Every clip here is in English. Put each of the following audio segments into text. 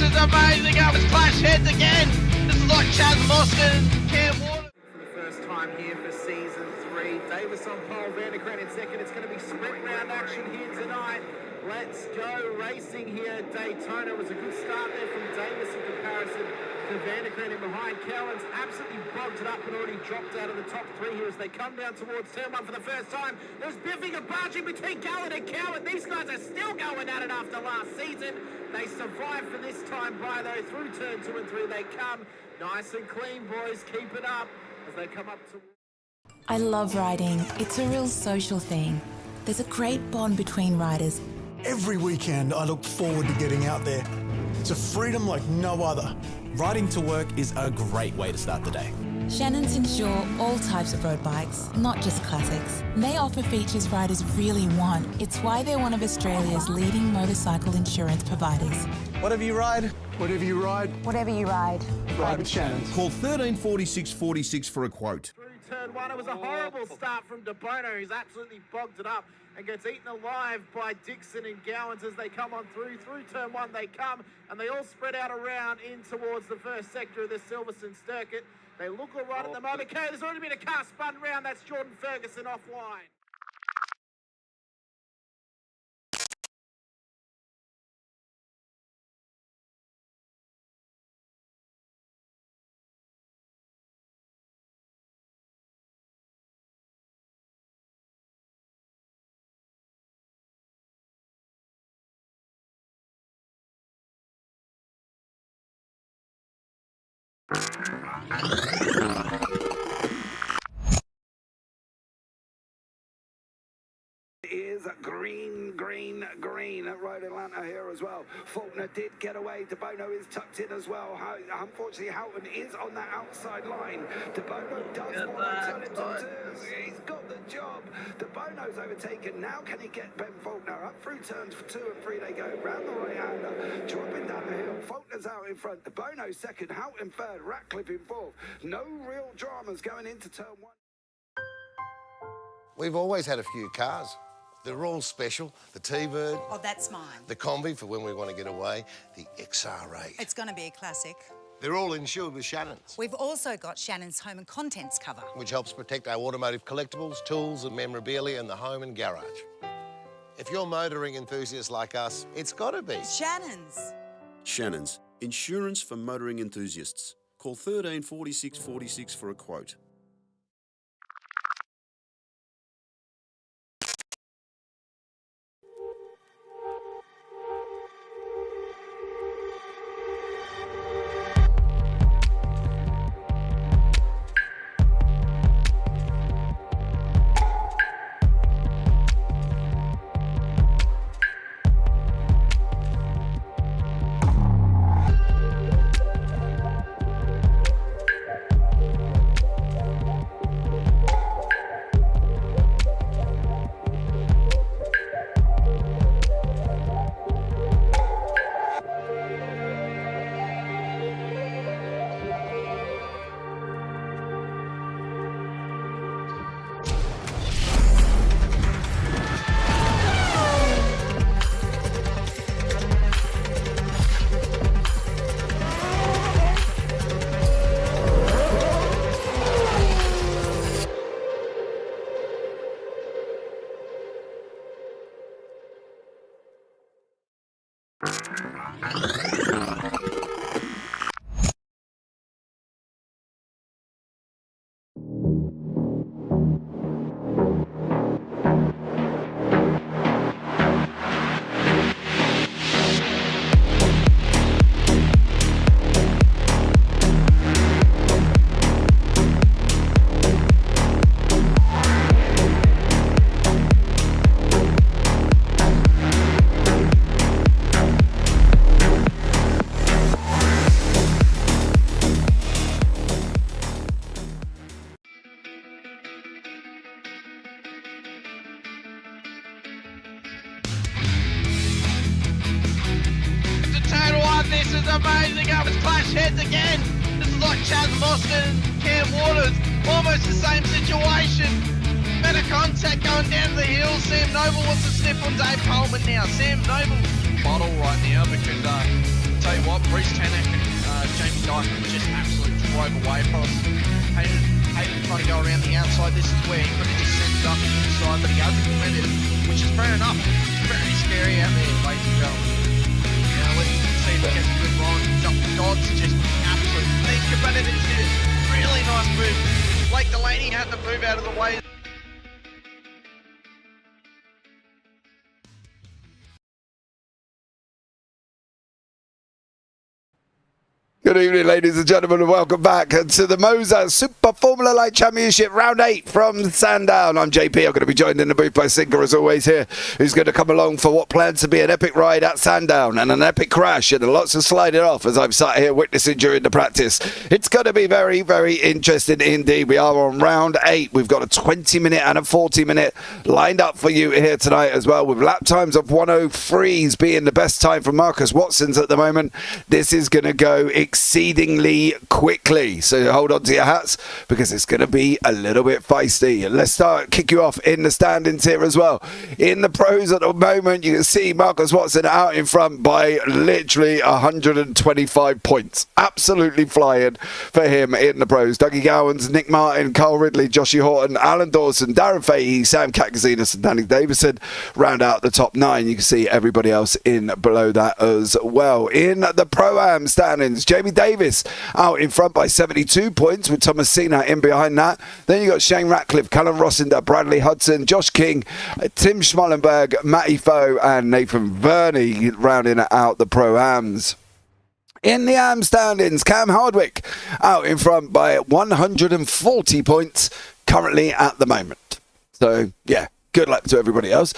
is amazing. It was clash heads again. This is like Chaz Mostyn and Cam Water. For the first time here for season 3. Davis on pole, Vanderkran in second. It's going to be sprint round action here tonight. Let's go racing here at Daytona. It was a good start there from Davis in comparison to Vanderkran in behind. Cowan's absolutely bogged it up and already dropped out of the top 3 here as they come down towards turn 1 for the first time. There's biffing and barging between Gallen and Cowan. These guys are still going at it after last season. They survived for this time by though. Through turn 2 and 3 they come. Nice and clean, boys. Keep it up as they come up to... I love riding. It's a real social thing. There's a great bond between riders. Every weekend I look forward to getting out there. It's a freedom like no other. Riding to work is a great way to start the day. Shannons insure all types of road bikes, not just classics. They offer features riders really want. It's why they're one of Australia's leading motorcycle insurance providers. Whatever you ride, whatever you ride, Whatever you ride. ride with Shannons. Call 134646 for a quote. Through turn 1, it was a horrible start from De Bono, who's absolutely bogged it up and gets eaten alive by Dixon and Gowans as they come on through. Through turn 1 they come, and they all spread out around in towards the first sector of the Silverstone circuit. They look all right at the moment. Okay, there's already been a car spun round. That's Jordan Ferguson offline. Is green at Road Atlanta here as well. Faulkner did get away. De Bono is tucked in as well. Unfortunately, Houghton is on that outside line. De Bono does want to turn it to turns. He's got the job. De Bono's overtaken. Now can he get Ben Faulkner up through turns 2 and 3? They go round the right-hander, dropping down the hill. Faulkner's out in front. De Bono second. Houghton third. Ratcliffe in fourth. No real dramas going into turn 1. We've always had a few cars. They're all special. The T-Bird. Oh, that's mine. The Combi for when we want to get away. The XR8. It's going to be a classic. They're all insured with Shannons, We've also got Shannon's home and contents cover. which helps protect our automotive collectibles, tools and memorabilia in the home and garage. If you're motoring enthusiasts like us, it's got to be. Shannon's. Shannons, insurance for motoring enthusiasts. Call 134646 for a quote. This is amazing. It was clash heads again. This is like Chaz Mostyn and Cam Waters. Almost the same situation. Better contact going down the hill. Sam Noble wants to sniff on Dave Coleman now. Sam Noble bottle right now because tell you what, Bruce Tanek and Jamie Dyson just absolutely drove away from us. Hayden trying to go around the outside. This is where he could have just sent it up the inside, but he hasn't committed, which is fair enough. It's very scary out there, ladies and gentlemen. Now let's see if he gets a good run. Dodds just absolutely think about it. It's a really nice move. Blake Delaney had to move out of the way. Good evening, ladies and gentlemen, and welcome back to the MOZA Super Formula Light Championship Round 8 from Sandown. I'm JP. I'm going to be joined in the booth by Sinker, as always, here, who's going to come along for what plans to be an epic ride at Sandown and an epic crash and lots of sliding off as I'm sat here witnessing during the practice. It's going to be very, very interesting indeed. We are on Round 8. We've got a 20-minute and a 40-minute lined up for you here tonight as well, with lap times of 1:03s being the best time for Marcus Watson's at the moment. This is going to go exceedingly quickly, so hold on to your hats because it's going to be a little bit feisty. Let's kick you off in the standings here as well. In the pros at the moment, you can see Marcus Watson out in front by literally 125 points. Absolutely flying for him in the pros. Dougie Gowans, Nick Martin, Carl Ridley, Joshie Horton, Alan Dawson, Darren Fahey, Sam Katkazinas and Danny Davison round out the top 9. You can see everybody else in below that as well. In the Pro-Am standings, Jamie Davis out in front by 72 points with Thomas Cena in behind that. Then you got Shane Ratcliffe, Callum Rossinder, Bradley Hudson, Josh King, Tim Schmallenberg, Matty Foe and Nathan Verney rounding out the Pro-Ams. In the AM standings, Cam Hardwick out in front by 140 points currently at the moment. So, yeah, good luck to everybody else.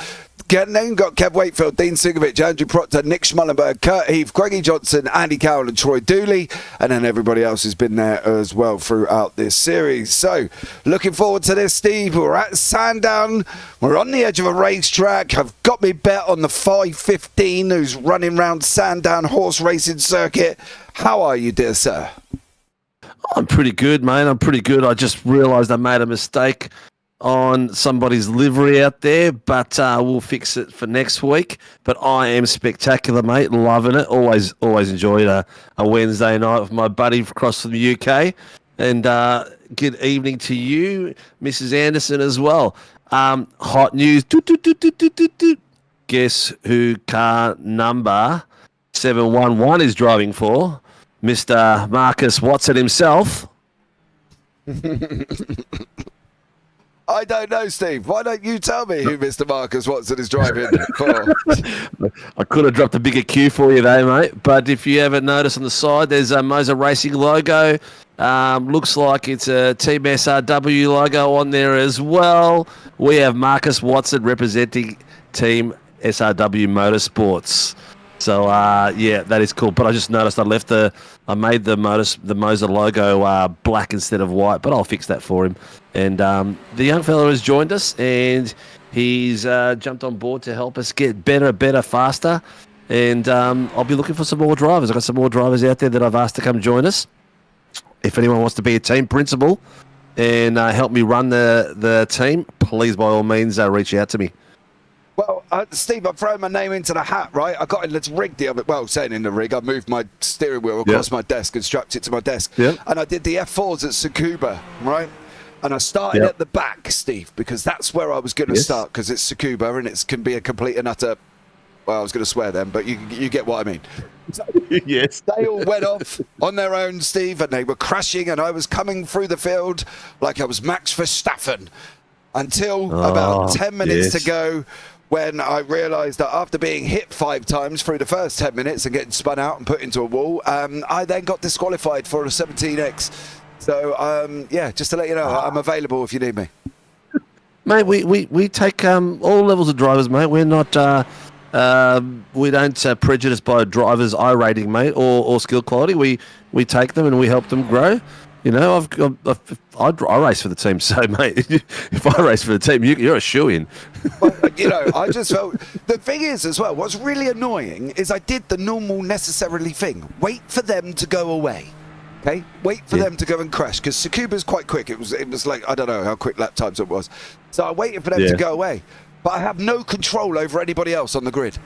Then got Kev Wakefield, Dean Sinkovic, Andrew Proctor, Nick Schmallenberg, Kurt Heath, Greggy Johnson, Andy Cowell and Troy Dooley, and then everybody else has been there as well throughout this series. So, looking forward to this, Steve. We're at Sandown. We're on the edge of a racetrack. I've got me bet on the 515 who's running round Sandown horse racing circuit. How are you, dear sir? I'm pretty good, mate. I'm pretty good. I just realised I made a mistake on somebody's livery out there, but we'll fix it for next week. But I am spectacular, mate. Loving it. Always enjoyed a Wednesday night with my buddy across from the UK. And good evening to you, Mrs. Anderson, as well. Hot news. Guess who car number 711 is driving for? Mr. Marcus Watson himself. I don't know, Steve. Why don't you tell me who Mr. Marcus Watson is driving for? I could have dropped a bigger cue for you though, mate. But if you haven't noticed on the side, there's a MOZA Racing logo. Looks like it's a Team SRW logo on there as well. We have Marcus Watson representing Team SRW Motorsports. So, yeah, that is cool. But I just noticed I made the MOZA logo black instead of white, but I'll fix that for him. And the young fella has joined us, and he's jumped on board to help us get better, faster. And I'll be looking for some more drivers. I've got some more drivers out there that I've asked to come join us. If anyone wants to be a team principal and help me run the team, please, by all means, reach out to me. Well, Steve, I've thrown my name into the hat, right? I got in this rig the other, well, saying in the rig, I moved my steering wheel across my desk and strapped it to my desk. And I did the F4s at Tsukuba, right? And I started at the back, Steve, because that's where I was going to start, because it's Tsukuba and it can be a complete and utter, well, I was going to swear then, but you get what I mean. So, yes. They all went off on their own, Steve, and they were crashing, and I was coming through the field like I was Max Verstappen until about 10 minutes to go, when I realised that after being hit 5 times through the first 10 minutes and getting spun out and put into a wall, I then got disqualified for a 17X. So, yeah, just to let you know, I'm available if you need me. Mate, we take all levels of drivers, mate. We're not... we don't prejudice by drivers' iRating, mate, or skill quality. We take them and we help them grow. You know, I race for the team, so mate, if I race for the team, you're a shoo-in. Well, you know, I just felt the thing is as well. What's really annoying is I did the normal necessarily thing. Wait for them to go away. Okay, wait for them to go and crash because Tsukuba's quite quick. It was like I don't know how quick lap times it was. So I waited for them to go away, but I have no control over anybody else on the grid.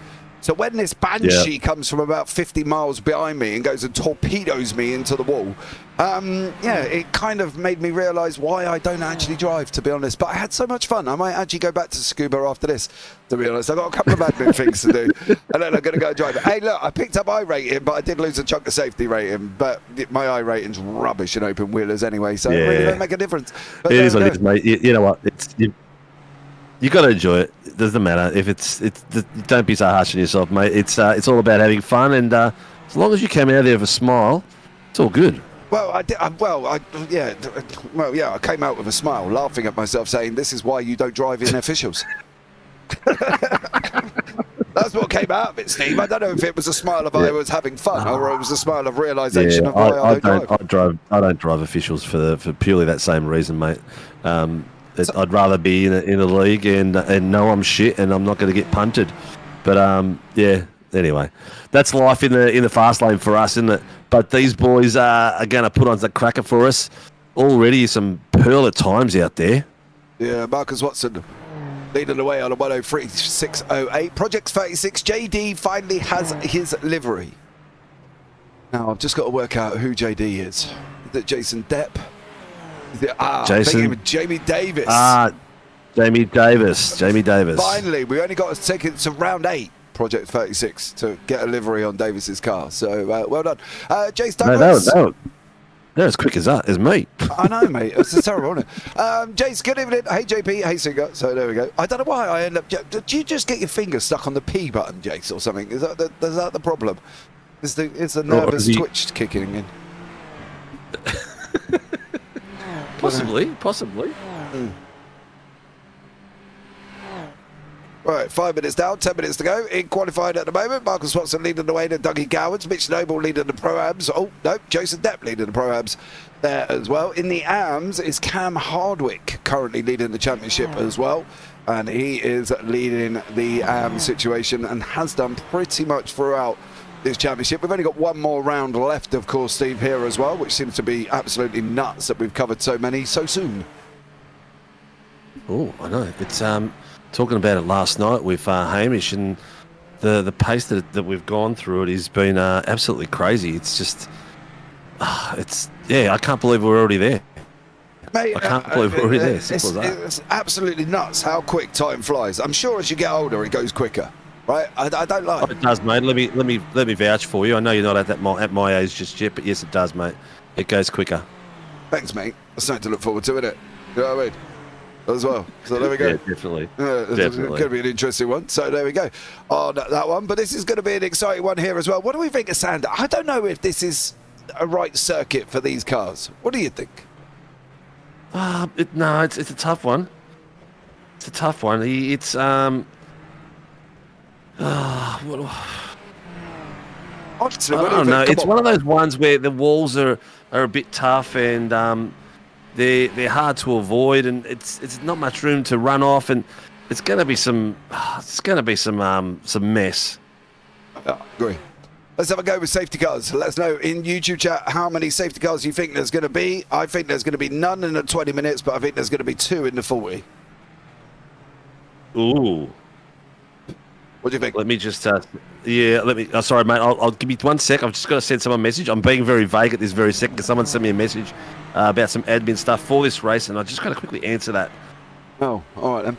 So when this Banshee comes from about 50 miles behind me and goes and torpedoes me into the wall, yeah, it kind of made me realise why I don't actually drive, to be honest. But I had so much fun. I might actually go back to scuba after this, to be honest. I've got a couple of admin things to do, and then I'm going to go drive. Hey, look, I picked up iRating, but I did lose a chunk of safety rating. But my iRating's rubbish in open wheelers anyway, so it really don't make a difference. But it is what it is, mate. You know what? You got to enjoy it. It doesn't matter if it's. Don't be so harsh on yourself, mate. It's all about having fun, and as long as you come out there with a smile, it's all good. Well, I came out with a smile, laughing at myself, saying, "This is why you don't drive in officials." That's what came out of it, Steve. I don't know if it was a smile of I was having fun, or it was a smile of realisation of why I don't drive. I don't drive officials for purely that same reason, mate. I'd rather be in a league and know I'm shit and I'm not going to get punted. But yeah. Anyway, that's life in the fast lane for us, isn't it? But these boys are going to put on the cracker for us. Already some pearl at times out there. Yeah, Marcus Watson leading the way on a 103.608. Project 36, JD finally has his livery. Now, I've just got to work out who JD is. Is it Jason Depp? Is it, Jason? Jamie Davis. Jamie Davis. Finally, we only got a ticket to round 8. Project 36 to get a livery on Davis's car. So well done, Jace Douglas. No, that was quick as me. I know, mate. It's terrible, isn't it? Jace, good evening. Hey, JP. Hey, Singer. So there we go. I don't know why I end up. Do you just get your finger stuck on the P button, Jace, or something? Is that the problem? Is the nervous twitch kicking in? Possibly. Right, 5 minutes down, 10 minutes to go. In qualified at the moment, Marcus Watson leading the way to Dougie Gowans, Mitch Noble leading the Pro-Ams. Oh, no, Jason Depp leading the Pro-Ams there as well. In the AMs is Cam Hardwick currently leading the championship as well. And he is leading the AM situation and has done pretty much throughout this championship. We've only got one more round left, of course, Steve, here as well, which seems to be absolutely nuts that we've covered so many so soon. Oh, I know. It's talking about it last night with Hamish, and the pace that we've gone through it has been absolutely crazy. It's just, I can't believe we're already there. Mate, I can't believe we're already there. Simple as that. It's absolutely nuts how quick time flies. I'm sure as you get older, it goes quicker, right? I don't like. Oh, it does, mate. Let me vouch for you. I know you're not at my age just yet, but yes, it does, mate. It goes quicker. Thanks, mate. That's something to look forward to, isn't it? You know what I mean? As well. So there we go. Yeah, definitely. It's going to be an interesting one. So there we go on that one. But this is going to be an exciting one here as well. What do we think of Sandown? I don't know if this is a right circuit for these cars. What do you think? It's a tough one. It's a tough one. I don't know. It's one of those ones where the walls are a bit tough and they're hard to avoid, and it's not much room to run off, and it's going to be some mess. I agree. Let's have a go with safety cars. Let us know in YouTube chat how many safety cars you think there's going to be. I think there's going to be none in the 20 minutes, but I think there's going to be 2 in the 40. Ooh. What do you think? Let me just, sorry, mate. I'll give you 1 sec. I've just got to send someone a message. I'm being very vague at this very second because someone sent me a message about some admin stuff for this race, and I just got to quickly answer that. Oh, all right then.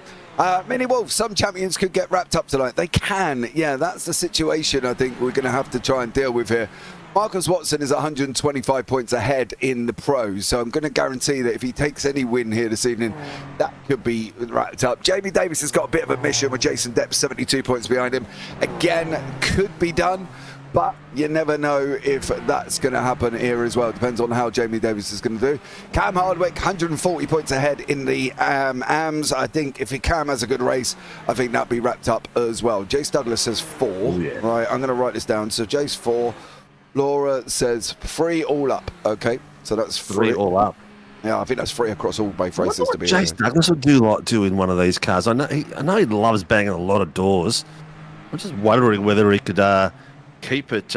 Mini Wolf, some champions could get wrapped up tonight. They can. Yeah, that's the situation I think we're going to have to try and deal with here. Marcus Watson is 125 points ahead in the pros, so I'm going to guarantee that if he takes any win here this evening, that could be wrapped up. Jamie Davis has got a bit of a mission with Jason Depp 72 points behind him. Again, could be done, but you never know if that's going to happen here as well. Depends on how Jamie Davis is going to do. Cam Hardwick, 140 points ahead in the AMs. I think if Cam has a good race, I think that'll be wrapped up as well. Jace Douglas says 4. Oh, yeah. Right, I'm going to write this down. So Jace 4. Laura says 3 all up. Okay, so that's 3 all up. Yeah, I think that's 3 across all both races to be. Jace Douglas would do in one of these cars. I know he loves banging a lot of doors. I'm just wondering whether he could keep it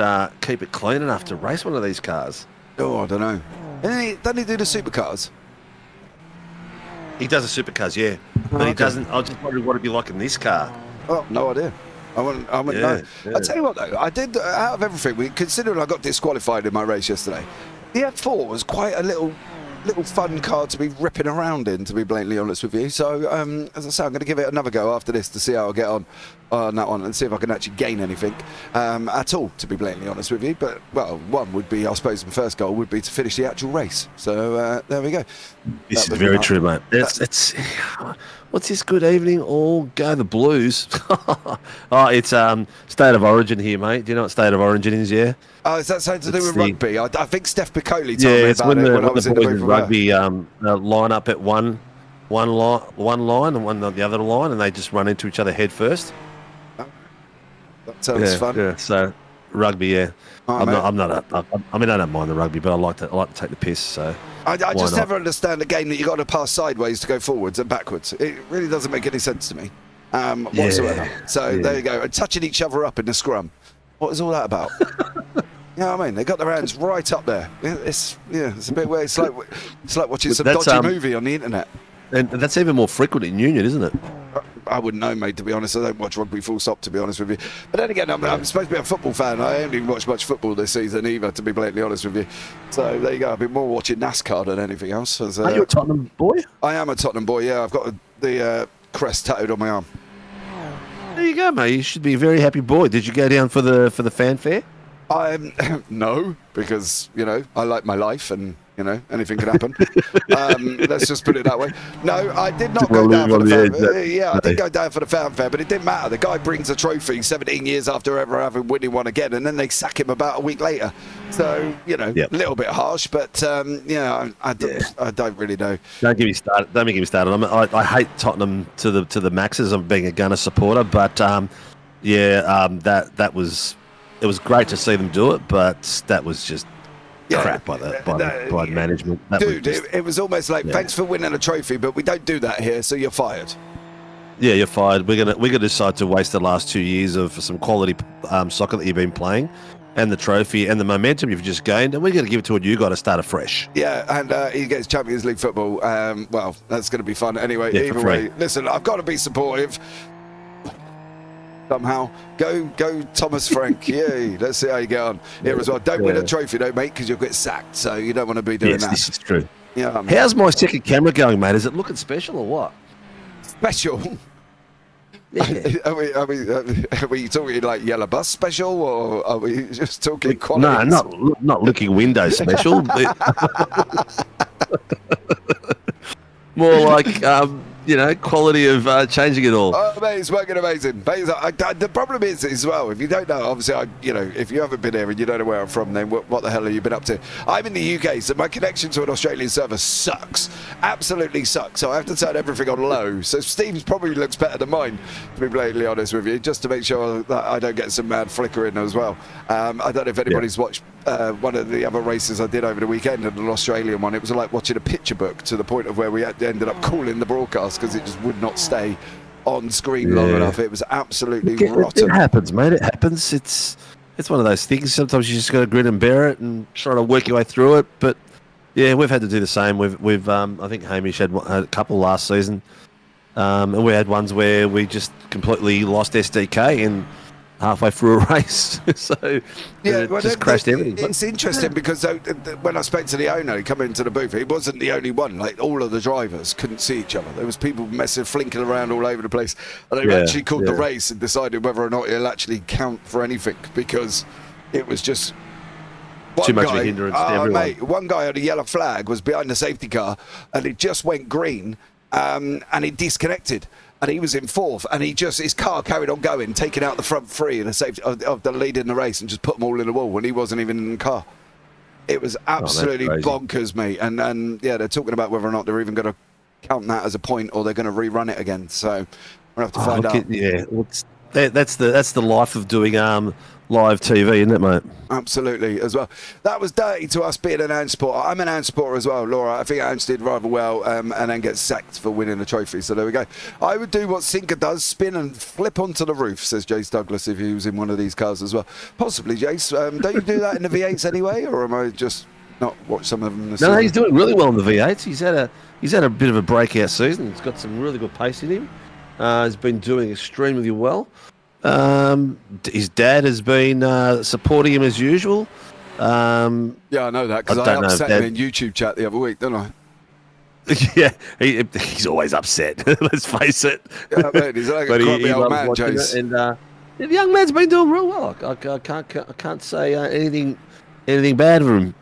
clean enough to race one of these cars. Oh, I don't know. Doesn't he do the supercars? He does the supercars, yeah, but he doesn't. I was just wondering what it'd be like in this car. Oh, no idea. I want to know. I tell you what, though, I did out of everything. Considering I got disqualified in my race yesterday, the F4 was quite a little fun car to be ripping around in, to be blatantly honest with you. So, as I say, I'm going to give it another go after this to see how I get on that one and see if I can actually gain anything at all, to be blatantly honest with you. But, well, one would be, I suppose, the first goal would be to finish the actual race. So, there we go. This is very true, mate. It's what's this good evening? All go the Blues. It's State of Origin here, mate. Do you know what State of Origin is, yeah? Oh, is that something to do with rugby? I think Steph Piccoli told me it's about when it when I the was in boys the in booth. rugby line up at one line and one on the other line, and they just run into each other head first. That sounds fun. Yeah, so rugby, yeah. Oh, I don't mind the rugby, but I like to take the piss. So I just never understand a game that you got to pass sideways to go forwards and backwards. It really doesn't make any sense to me whatsoever. So there you go. And touching each other up in the scrum. What is all that about? You know what I mean? They got their hands right up there. It's a bit weird. It's like watching some dodgy movie on the internet. And that's even more frequent in Union, isn't it? I wouldn't know, mate, to be honest. I don't watch rugby full stop, to be honest with you. But then again, I'm supposed to be a football fan. I haven't even watched much football this season either, to be blatantly honest with you. So there you go. I've been more watching NASCAR than anything else. Are you a Tottenham boy? I am a Tottenham boy, yeah. I've got the crest tattooed on my arm. There you go, mate. You should be a very happy boy. Did you go down for the fanfare? No, because, I like my life and, anything could happen. Let's just put it that way. No, I did not go down for the fanfare. Yeah, I did go down for the fanfare, but it didn't matter. The guy brings a trophy 17 years after ever having winning one again, and then they sack him about a week later. So, a little bit harsh, but, I don't really know. Don't get me started. I hate Tottenham to the maxes. I'm being a Gunner supporter, but, that was... It was great to see them do it, but that was just crap by management. It was almost like, thanks for winning a trophy, but we don't do that here, so you're fired. Yeah, you're fired. We're gonna decide to waste the last 2 years of some quality soccer that you've been playing, and the trophy and the momentum you've just gained, and we're going to give it to you. Got to start afresh. Yeah, and he gets Champions League football. Well, that's going to be fun anyway. Yeah, either way, listen, I've got to be supportive. Somehow, go Thomas Frank. Yay, let's see how you get on here as well. Don't win a trophy though, mate, because you'll get sacked, so you don't want to be doing that. This is true. Yeah, how's my second camera going, mate? Is it looking special or what? Special? Yeah. Are we talking like yellow bus special, or are we just talking quality? No, not looking window special. More like quality of changing it all. Oh, mate, it's working amazing. The problem is as well, if you don't know, obviously, if you haven't been here and you don't know where I'm from, then what the hell have you been up to? I'm in the UK, so my connection to an Australian server sucks. Absolutely sucks. So I have to turn everything on low. So Steve's probably looks better than mine, to be blatantly honest with you, just to make sure that I don't get some mad flicker in as well. I don't know if anybody's watched one of the other races I did over the weekend, an Australian one. It was like watching a picture book, to the point of where we ended up calling the broadcast because it just would not stay on screen long enough. It was absolutely rotten. It happens, mate. It happens. It's one of those things. Sometimes you just got to grin and bear it and try to work your way through it. But yeah, we've had to do the same. We've I think Hamish had a couple last season, and we had ones where we just completely lost SDK and halfway through a race. So just crashed everything. It's interesting because when I spoke to the owner, he came into the booth, he wasn't the only one. Like, all of the drivers couldn't see each other. There was people flinking around all over the place, and they actually called the race and decided whether or not it'll actually count for anything, because it was just too much of a hindrance to everyone. Mate, one guy on a yellow flag was behind the safety car, and it just went green, and he disconnected. And he was in fourth, and his car carried on going, taking out the front three in the safety of the lead in the race, and just put them all in the wall when he wasn't even in the car. It was absolutely bonkers, mate. And they're talking about whether or not they're even going to count that as a point, or they're going to rerun it again. So we'll have to find out. That's the life of doing live TV, isn't it, mate? Absolutely, as well. That was dirty to us being an Ange supporter. I'm an Ange supporter as well, Laura. I think Ange did rather well, and then gets sacked for winning the trophy. So there we go. I would do what Sinker does, spin and flip onto the roof, says Jace Douglas, if he was in one of these cars as well. Possibly, Jace. Don't you do that in the V8s anyway, or am I just not watch some of them? No, he's doing really well in the V8s. He's had a bit of a breakout season. He's got some really good pace in him. He's been doing extremely well. His dad has been supporting him as usual. Yeah, I know that because I I don't know if upset him Dad- in YouTube chat the other week, didn't I? Yeah, he's always upset. Let's face it. Yeah, man, he's like a grumpy old man, watching Jace. it, and the young man's been doing real well. I can't say anything bad of him.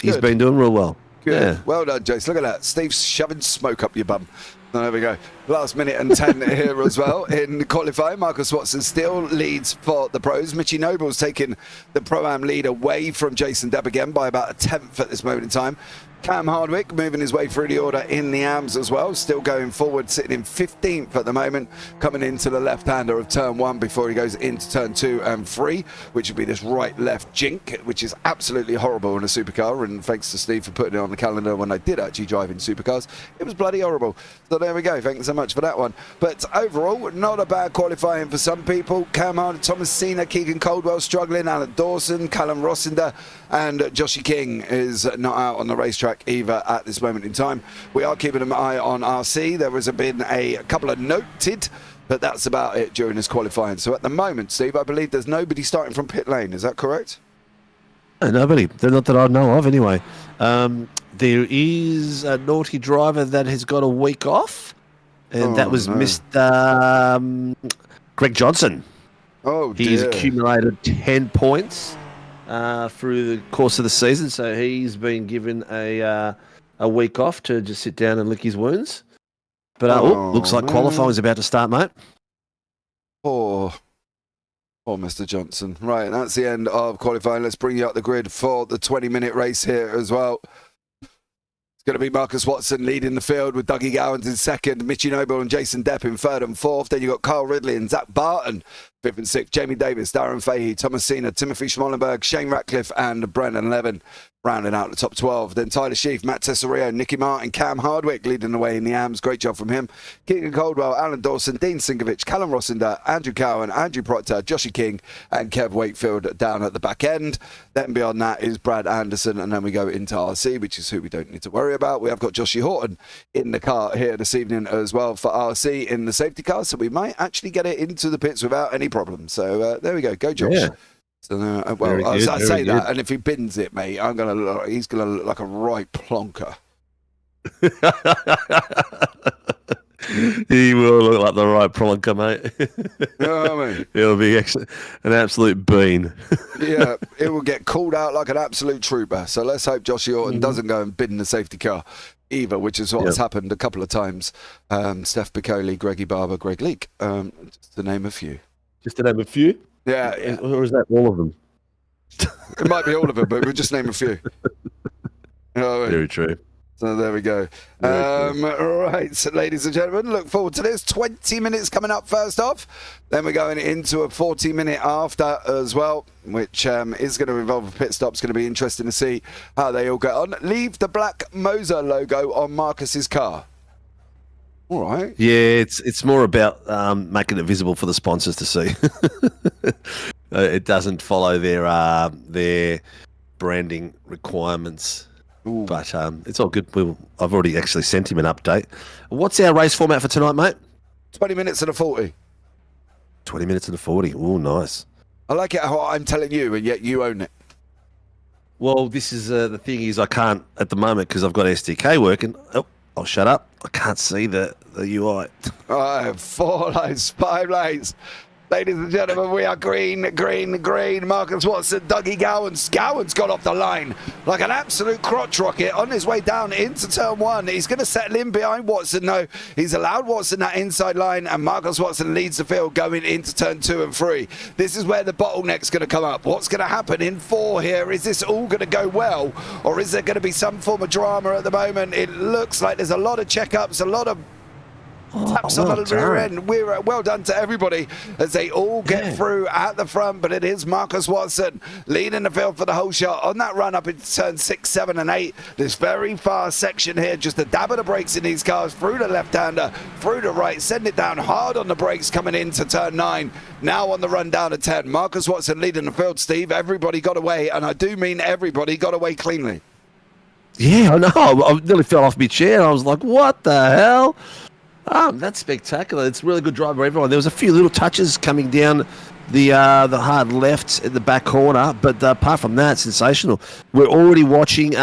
He's Good. been doing real well. Good. Yeah. Well done, Jace. Look at that. Steve's shoving smoke up your bum. There we go. Last minute and 10 here as well. In qualifying, Marcus Watson still leads for the pros. Mitchy Noble's taking the Pro-Am lead away from Jason Depp again by about a tenth at this moment in time. Cam Hardwick moving his way through the order in the AMS as well, still going forward, sitting in 15th at the moment, coming into the left-hander of turn 1 before he goes into turn 2 and 3, which would be this right-left jink, which is absolutely horrible in a supercar, and thanks to Steve for putting it on the calendar when I did actually drive in supercars. It was bloody horrible. So there we go, thanks so much for that one. But overall, not a bad qualifying for some people. Cam Hard, Thomas Cena, Keegan Coldwell struggling, Alan Dawson, Callum Rossinder, and Joshy King is not out on the racetrack either at this moment in time. We are keeping an eye on RC. There has been a couple of noted, but that's about it during this qualifying. So at the moment, Steve, I believe there's nobody starting from pit lane. Is that correct? Nobody. They're not that I know of anyway. There is a naughty driver that has got a week off, and that was Mr. Greg Johnson. Oh, dear. He's accumulated 10 points through the course of the season, so he's been given a week off to just sit down and lick his wounds. But looks like qualifying's about to start, mate. Poor Mr. Johnson. Right, that's the end of qualifying. Let's bring you up the grid for the 20-minute race here as well. It's going to be Marcus Watson leading the field with Dougie Gowans in second, Mitchy Noble and Jason Depp in third and fourth. Then you've got Kyle Ridley and Zach Barton, fifth and sixth. Jamie Davis, Darren Fahey, Thomas Cena, Timothy Schmallenberg, Shane Ratcliffe and Brendan Levin rounding out the top 12. Then Tyler Sheaf, Matt Tesorio, Nicky Martin, Cam Hardwick leading the way in the AMS. Great job from him. Keegan Coldwell, Alan Dawson, Dean Sinkovic, Callum Rossinder, Andrew Cowan, Andrew Proctor, Joshy King and Kev Wakefield down at the back end. Then beyond that is Brad Anderson, and then we go into RC, which is who we don't need to worry about. We have got Joshy Horton in the car here this evening as well for RC in the safety car, so we might actually get it into the pits without any problems. So there we go. Go, Josh. Yeah. So, well, I say that, and if he bins it, mate, he's gonna look like a right plonker. He will look like the right plonker, mate. You know what I mean? He'll be an absolute bean. Yeah, it will get called out like an absolute trooper. So let's hope Joshy Horton doesn't go and bin the safety car either, which is what's happened a couple of times. Steph Piccoli, Greggy Barber, Greg Leake, just to name a few. Just to name a few? Yeah. Or is that all of them? It might be all of them, but we'll just name a few. You know what I mean? Very true. So there we go. Right, so ladies and gentlemen, look forward to this. 20 minutes coming up first off. Then we're going into a 40-minute after as well, which is going to involve a pit stop. It's going to be interesting to see how they all get on. Leave the black MOZA logo on Marcus's car. All right. Yeah, it's more about making it visible for the sponsors to see. It doesn't follow their branding requirements. Ooh. But it's all good. I've already actually sent him an update. What's our race format for tonight, mate? 20 minutes and a 40. 20 minutes and a 40. Oh, nice. I like it how I'm telling you, and yet you own it. Well, this is the thing is I can't at the moment because I've got SDK working. Oh, I'll shut up. I can't see the UI. All right, 4 lanes, 5 lanes. Ladies and gentlemen, we are green. Marcus Watson, Dougie Gowans. Gowans got off the line like an absolute crotch rocket on his way down into turn 1. He's going to settle in behind Watson, though. He's allowed Watson that inside line, and Marcus Watson leads the field going into turn 2 and 3. This is where the bottleneck's going to come up. What's going to happen in 4 here? Is this all going to go well, or is there going to be some form of drama at the moment? It looks like there's a lot of checkups, a lot of taps on the rear end. We're well done to everybody as they all get through at the front, but it is Marcus Watson leading the field for the whole shot on that run up into turn 6, 7 and 8. This very fast section here, just a dab of the brakes in these cars through the left-hander, through the right, send it down hard on the brakes coming into turn 9. Now on the run down to 10. Marcus Watson leading the field, Steve. Everybody got away, and I do mean everybody got away cleanly. Yeah, I know. I nearly fell off my chair. I was like, what the hell? That's spectacular. It's a really good drive for everyone. There was a few little touches coming down the hard left in the back corner, but apart from that, sensational. We're already watching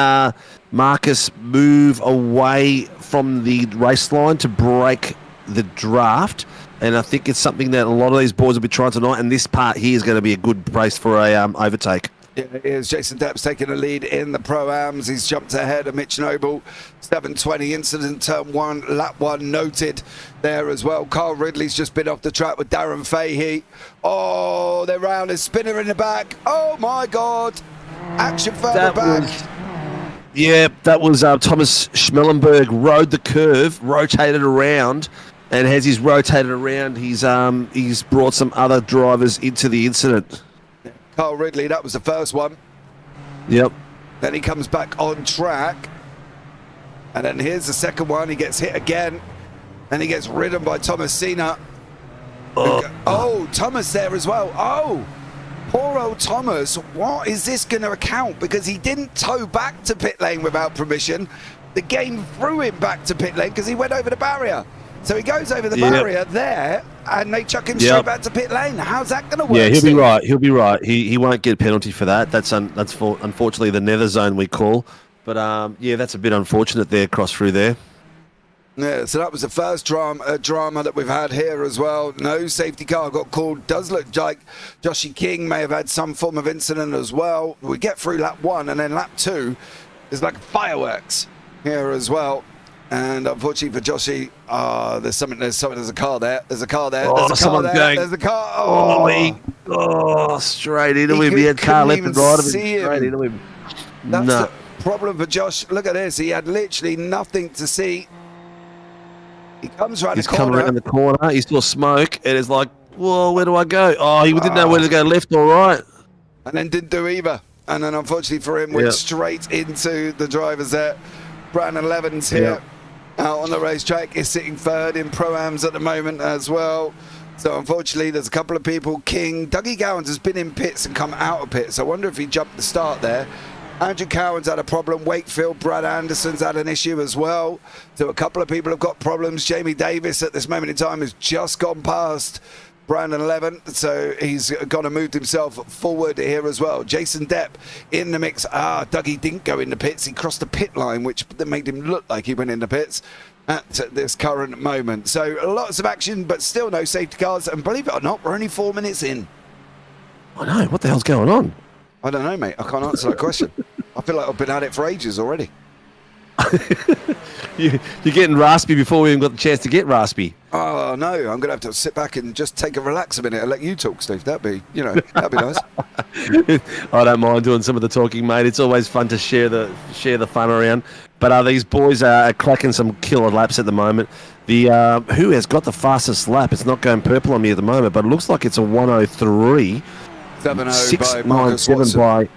Marcus move away from the race line to break the draft, and I think it's something that a lot of these boys will be trying tonight, and this part here is going to be a good race for a overtake. Yeah, here's Jason Depp's taking the lead in the Pro-Ams. He's jumped ahead of Mitch Noble. 7:20 incident, turn 1, lap 1 noted there as well. Carl Ridley's just been off the track with Darren Fahey. Oh, they're round. There's spinner in the back. Oh, my God. Action further back. That was Thomas Schmellenberg rode the curve, rotated around, and as he's rotated around, he's brought some other drivers into the incident. Carl Ridley, that was the first one. Yep. Then he comes back on track. And then here's the second one. He gets hit again. And he gets ridden by Thomas Cena. Oh, Thomas there as well. Oh, poor old Thomas. What is this going to account? Because he didn't tow back to pit lane without permission. The game threw him back to pit lane because he went over the barrier. So he goes over the barrier there, and they chuck him straight back to pit lane. How's that going to work? Yeah, he'll be right. He'll be right. He won't get a penalty for that. That's unfortunately the nether zone we call. But that's a bit unfortunate there, cross through there. Yeah, so that was the first drama that we've had here as well. No safety car got called. Does look like Joshy King may have had some form of incident as well. We get through lap 1, and then lap 2 is like fireworks here as well. And unfortunately for Joshy, there's a car there. There's a car there. There's a car there. There's a car. Straight into him. He had car left and right of him. Straight into him. That's the problem for Josh. Look at this. He had literally nothing to see. He comes around the corner. He's come around the corner. He saw smoke, and it's like, whoa, where do I go? Oh, he didn't know whether to go left or right. And then didn't do either. And then unfortunately for him, went straight into the drivers there. Brandon Levin's here. Out on the racetrack, is sitting third in Pro-Ams at the moment as well. So unfortunately, there's a couple of people. King, Dougie Gowans has been in pits and come out of pits. I wonder if he jumped the start there. Andrew Cowan's had a problem. Wakefield, Brad Anderson's had an issue as well. So a couple of people have got problems. Jamie Davis at this moment in time has just gone past Brandon Levin, so he's gone and moved himself forward here as well. Jason Depp in the mix. Dougie didn't go in the pits. He crossed the pit line, which made him look like he went in the pits at this current moment. So lots of action, but still no safety cars. And believe it or not, we're only 4 minutes in. I know. What the hell's going on? I don't know, mate. I can't answer that question. I feel like I've been at it for ages already. You're getting raspy before we even got the chance to get raspy. Oh, no. I'm going to have to sit back and just take a relax a minute and let you talk, Steve. That'd be nice. I don't mind doing some of the talking, mate. It's always fun to share the fun around. But these boys are cracking some killer laps at the moment. The who has got the fastest lap? It's not going purple on me at the moment, but it looks like it's a 1:03. 7:0 by Marcus Watson.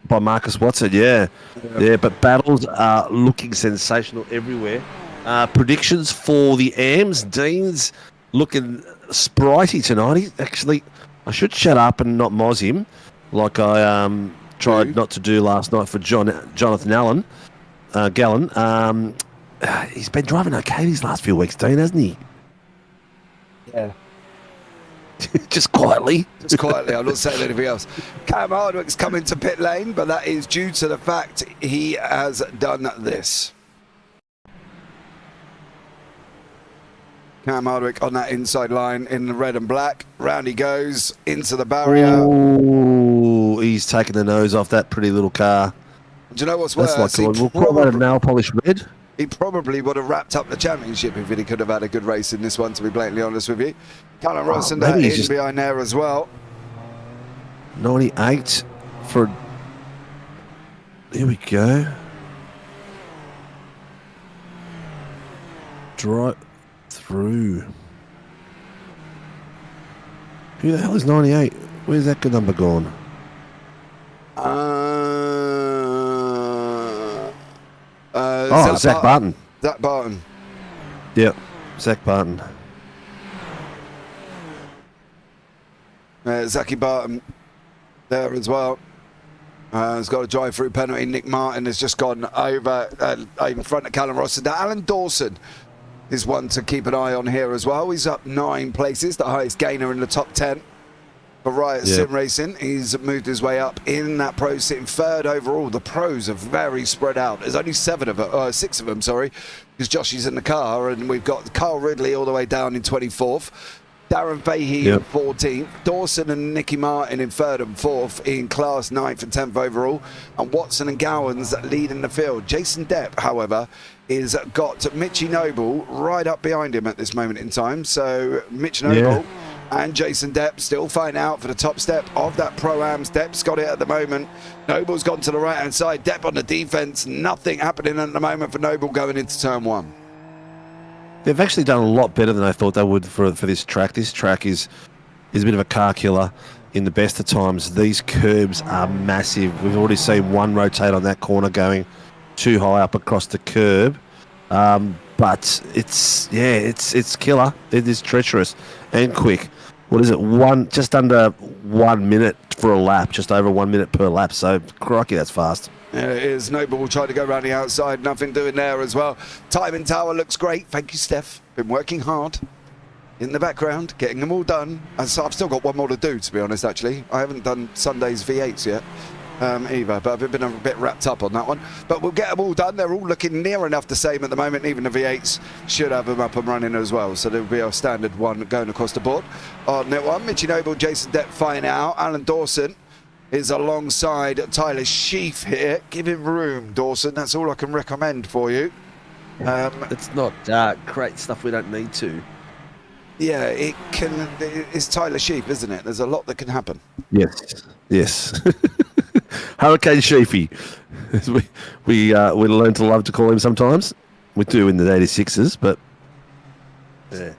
By Marcus Watson, yeah. But battles are looking sensational everywhere. Predictions for the AMs. Dean's looking spritey tonight. I should shut up and not moz him, like I tried not to do last night for Jonathan Gallen. He's been driving okay these last few weeks, Dean, hasn't he? Yeah. Just quietly. I'm not saying anything else. Cam Hardwick's coming to pit lane, but that is due to the fact he has done this. Cam Hardwick on that inside line in the red and black. Round he goes into the barrier. Ooh, he's taking the nose off that pretty little car. Do you know what's worse? That's like we'll call that a nail polish red. He probably would have wrapped up the championship if he could have had a good race in this one, to be blatantly honest with you. Callum Rossen in behind there as well. 98 for... Here we go. Drive through. Who the hell is 98? Where's that good number gone? Zach Barton. Zach Barton. Yep, Zach Barton. Zachy Barton there as well. Has got a drive-through penalty. Nick Martin has just gone over in front of Callum Ross. Now, Alan Dawson is one to keep an eye on here as well. He's up 9 places, the highest gainer in the top 10 for Riot Sim Racing. He's moved his way up in that pro, sitting 3rd overall. The pros are very spread out. There's only 6 of them, sorry, because Josh is in the car, and we've got Carl Ridley all the way down in 24th. Darren Fahey in 14th, Dawson and Nicky Martin in 3rd and 4th in class, 9th and 10th overall, and Watson and Gowans leading the field. Jason Depp, however, is got Mitchie Noble right up behind him at this moment in time. So Mitch Noble and Jason Depp still fighting out for the top step of that Pro-Ams. Depp's got it at the moment. Noble's gone to the right-hand side. Depp on the defense. Nothing happening at the moment for Noble going into turn 1. They've actually done a lot better than I thought they would for this track. This track is a bit of a car killer in the best of times. These curbs are massive. We've already seen one rotate on that corner going too high up across the curb. But it's killer. It is treacherous and quick. What is it? Just under 1 minute for a lap, just over 1 minute per lap. So crikey, that's fast. Yeah, it is. Noble will try to go around the outside. Nothing doing there as well. Timing tower looks great. Thank you, Steph. Been working hard in the background, getting them all done. And so I've still got one more to do, to be honest, actually. I haven't done Sunday's V8s yet either, but I've been a bit wrapped up on that one. But we'll get them all done. They're all looking near enough the same at the moment. Even the V8s should have them up and running as well. So there'll be a standard one going across the board. On that one, Mitchie Noble, Jason Depp fine out. Alan Dawson is alongside Tyler Sheaf here. Give him room, Dawson. That's all I can recommend for you. It's not great stuff we don't need to. Yeah, it's Tyler Sheaf, isn't it? There's a lot that can happen. Yes. Hurricane Sheafy. we learn to love to call him sometimes. We do in the 86s, but yeah.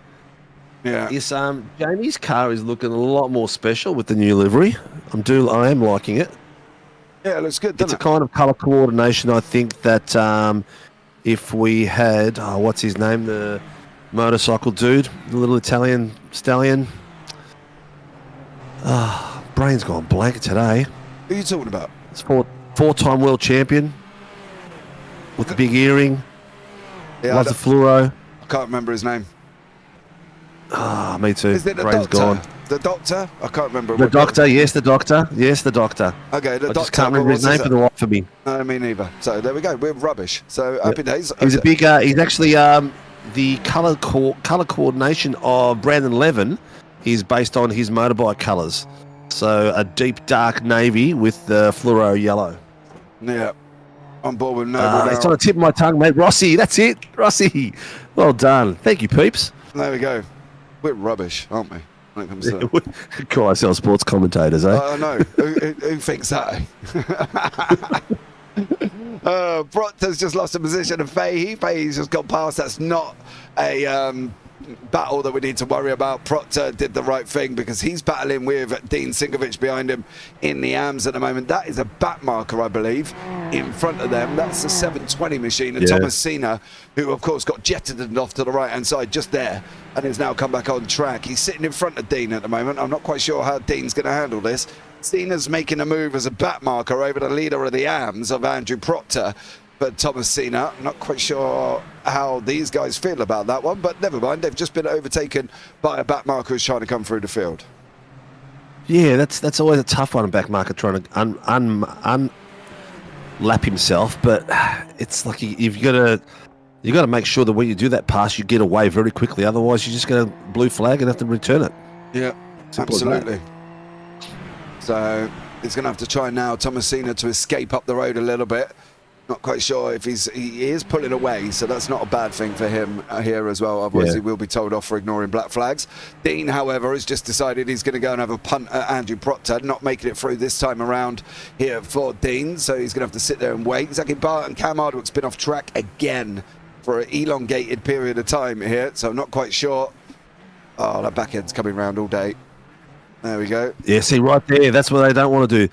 Yes, Jamie's car is looking a lot more special with the new livery. I am liking it. Yeah, it looks good, doesn't it? It's a kind of colour coordination, I think, that if we had, what's his name, the motorcycle dude, the little Italian stallion. Brain's gone blank today. Who are you talking about? It's four-time world champion with the big earring. Yeah, loves the fluoro. I can't remember his name. Me too. Is it the Brain's doctor? gone. The doctor? I can't remember. The doctor, yes, the doctor. Yes, the doctor. Okay, the I doctor. just can't remember his name for the life of me. No, me neither. So there we go. We're rubbish. So happy days. He's a big. He's actually the colour coordination of Brandon Levin is based on his motorbike colours. So a deep dark navy with the fluoro yellow. Yeah, on board with Noble. It's on the tip of my tongue, mate. Rossi, that's it. Rossi. Well done. Thank you, peeps. There we go. We're rubbish, aren't we? When it comes to that. Call ourselves sports commentators, eh? I know. who thinks that? Proctor's just lost a position of Fahey. Fahey's just got past. That's not a battle that we need to worry about. Proctor did the right thing because he's battling with Dean Sinkovic behind him in the AMS at the moment. That is a back marker, I believe, in front of them. That's the 720 machine. And Thomas Cena, who of course got jetted off to the right hand side just there and has now come back on track. He's sitting in front of Dean at the moment. I'm not quite sure how Dean's going to handle this. Cena's making a move as a back marker over the leader of the AMS of Andrew Proctor. But Thomas Cena, not quite sure how these guys feel about that one, but never mind. They've just been overtaken by a back marker who's trying to come through the field. Yeah, that's always a tough one, a back marker trying to unlap himself. But it's like you've got to make sure that when you do that pass, you get away very quickly. Otherwise, you're just going to blue flag and have to return it. Yeah, absolutely. So he's going to have to try now, Thomas Cena, to escape up the road a little bit. Not quite sure if he is pulling away, so that's not a bad thing for him here as well. Otherwise, he will be told off for ignoring black flags. Dean, however, has just decided he's going to go and have a punt at Andrew Proctor, not making it through this time around here for Dean, so he's going to have to sit there and wait. Zaki Bart and Cam Hardwick's been off track again for an elongated period of time here, so I'm not quite sure. Oh, that back end's coming round all day. There we go. Yeah, see, right there, that's what they don't want to do.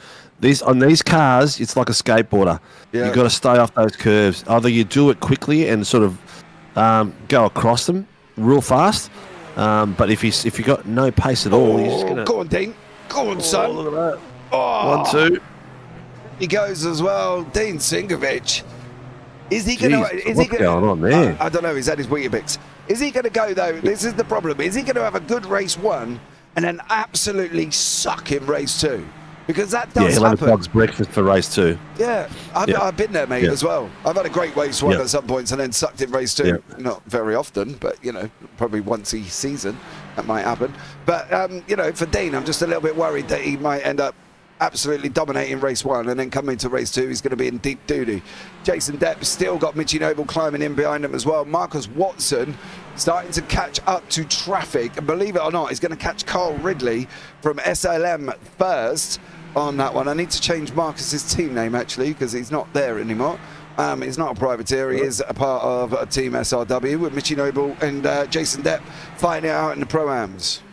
On these cars, it's like a skateboarder. You've got to stay off those curves. Either you do it quickly and sort of go across them real fast, but if you got no pace at all, you're just going to... Go on, Dean. Go on, son. Look at that. Oh. 1, 2. He goes as well. Dean Sinkovic. Is he going to? What's going on there? I don't know. He's had his Weetabix. Is he going to go though? This is the problem. Is he going to have a good race 1 and then absolutely suck in race 2? Because that does he'll have a happen. dog's breakfast for race 2. Yeah, I've been there, mate, as well. I've had a great race 1 at some points and then sucked in race 2. Not very often, but you know, probably once a season that might happen. But you know, for Dean, I'm just a little bit worried that he might end up absolutely dominating race 1 and then coming to race 2 he's going to be in deep doo-doo. Jason Depp still got Mitchy Noble climbing in behind him as well. Marcus Watson starting to catch up to traffic, and believe it or not, he's going to catch Carl Ridley from SLM first on that one. I need to change Marcus's team name actually because he's not there anymore. He's not a privateer, he is a part of a team SRW with Mitchy Noble and Jason Depp fighting it out in the Pro-Ams.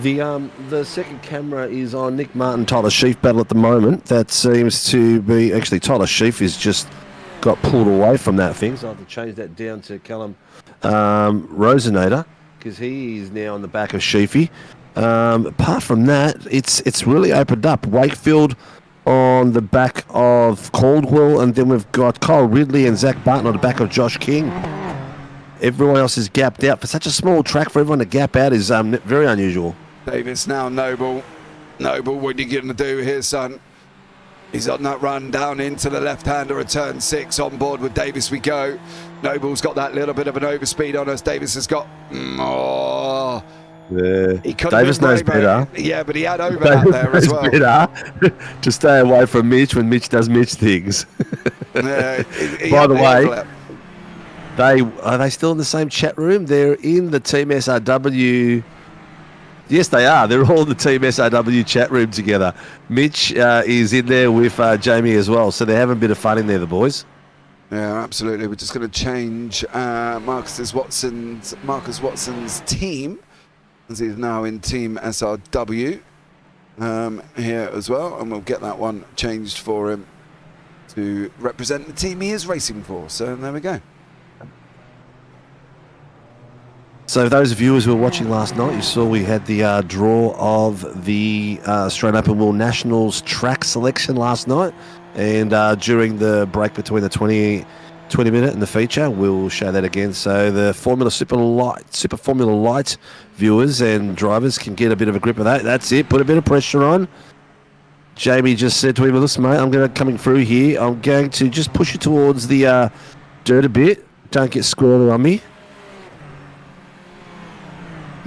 The second camera is on Nick Martin, Tyler Sheaf battle at the moment. That seems to be... Actually, Tyler Sheaf has just got pulled away from that thing, so I have to change that down to Callum Rosenator, because he is now on the back of Sheafy. Apart from that, it's really opened up. Wakefield on the back of Caldwell, and then we've got Kyle Ridley and Zach Barton on the back of Josh King. Everyone else is gapped out. For such a small track, for everyone to gap out is very unusual. Davis now, Noble. Noble, what are you going to do here, son? He's on that run down into the left-hander at turn 6. On board with Davis we go. Noble's got that little bit of an overspeed on us. Davis has got... He Davis knows better. Yeah, but he had over that there as well. Better to stay away from Mitch when Mitch does Mitch things. By the way... Are they still in the same chat room? They're in the Team SRW. Yes, they are. They're all in the Team SRW chat room together. Mitch is in there with Jamie as well, so they're having a bit of fun in there, the boys. Yeah, absolutely. We're just going to change Marcus Watson's team, as he's now in Team SRW here as well, and we'll get that one changed for him to represent the team he is racing for. So there we go. So those viewers who were watching last night, you saw we had the draw of the Australian Open World Nationals track selection last night. And during the break between the 20-minute and the feature, we'll show that again. So the Super Formula Light viewers and drivers can get a bit of a grip of that. That's it. Put a bit of pressure on. Jamie just said to him, listen, mate, I'm going to coming through here. I'm going to just push you towards the dirt a bit. Don't get squirrely on me.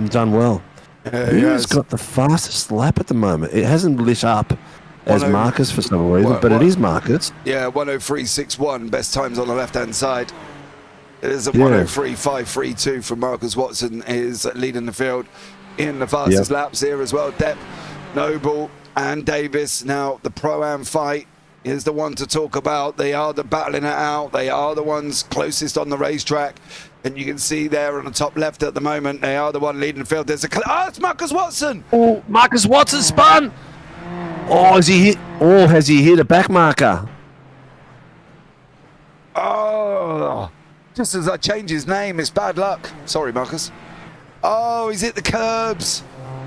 Done well. Who's got the fastest lap at the moment? It hasn't lit up as Marcus for some reason, but it is Marcus. Yeah, 103.61, best times on the left-hand side. It is a 103.532 from Marcus Watson, is leading the field in the fastest laps here as well. Depp, Noble and Davis. Now, the Pro-Am fight is the one to talk about. They are the battling it out. They are the ones closest on the racetrack. And you can see there on the top left at the moment, they are the one leading the field. There's it's Marcus Watson! Oh, Marcus Watson spun! Oh, has he hit a back marker? Oh, just as I change his name, it's bad luck. Sorry, Marcus. Oh, he's hit the curbs.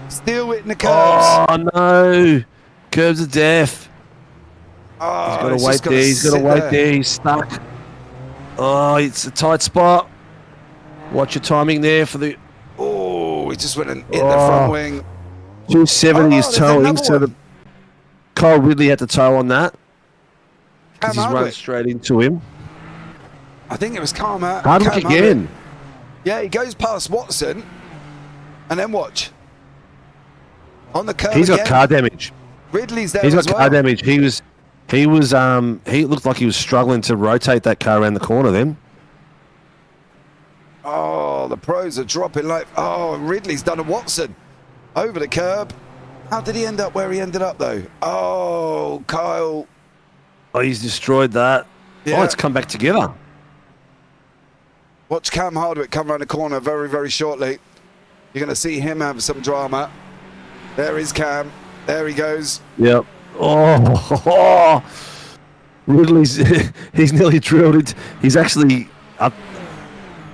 Still hitting the curbs. Oh, no. Curbs of death. Oh, he's got to wait there. He's got to wait there. He's stuck. Oh, it's a tight spot. Watch your timing there for the... Oh, he just went and hit the front wing. 270 is towing, so the Kyle Ridley had to tow on that. Because he's run straight into him. I think it was Karma. Hardwick again. Yeah, he goes past Watson. And then watch. On the curve He's got car damage. Ridley's there He's got as well. car damage. He looked like he was struggling to rotate that car around the corner then. Oh, the pros are dropping like... Oh, Ridley's done a Watson. Over the curb. How did he end up where he ended up, though? Oh, Kyle. Oh, he's destroyed that. Yeah. Oh, it's come back together. Watch Cam Hardwick come around the corner very, very shortly. You're going to see him have some drama. There is Cam. There he goes. Yep. Oh. Ridley's... he's nearly drilled it. He's actually...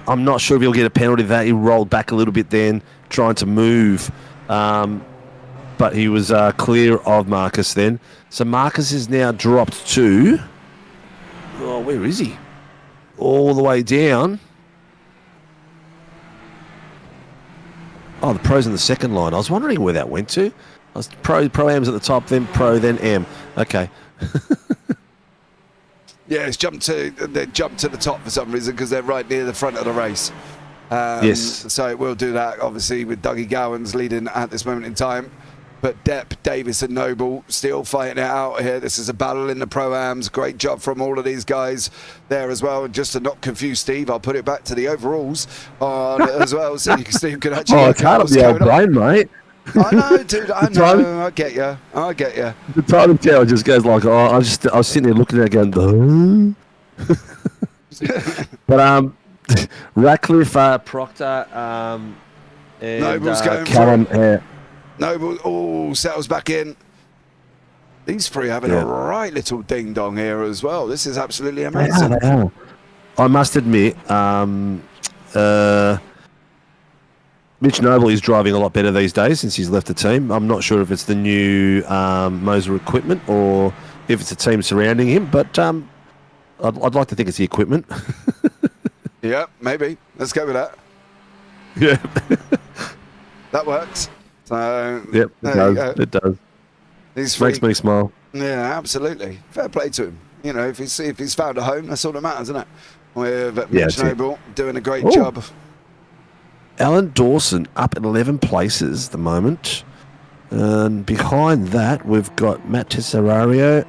I'm not sure if he'll get a penalty for that. He rolled back a little bit then, trying to move. But he was clear of Marcus then. So Marcus is now dropped to Oh, where is he? All the way down. Oh, the pro's in the second line. I was wondering where that went to. I was Pro-Am's at the top, then Pro, then M. Okay. Yeah, they jumped to the top for some reason because they're right near the front of the race. Yes. So it will do that, obviously, with Dougie Gowans leading at this moment in time. But Depp, Davis and Noble still fighting it out here. This is a battle in the Pro-Ams. Great job from all of these guys there as well. And just to not confuse Steve, I'll put it back to the overalls on as well, so Steve can actually... Oh, I can't have the old brain, mate. I know, dude. I know. I get you. I get you. The time of tell just goes like, oh, I was sitting there looking at it going, but Ratcliffe, Proctor, and Noble's going Callum. Noble, settles back in. These three having a right little ding dong here as well. This is absolutely amazing. They are. I must admit, Mitch Noble is driving a lot better these days since he's left the team. I'm not sure if it's the new MOZA equipment or if it's the team surrounding him, but I'd like to think it's the equipment. Yeah, maybe. Let's go with that. Yeah. That works. So, yep, it does. It does. Makes me smile. Yeah, absolutely. Fair play to him. You know, if he's found a home, that's all that matters, isn't it? With Mitch Noble doing a great job. Alan Dawson up at 11 places at the moment. And behind that, we've got Matt Tesario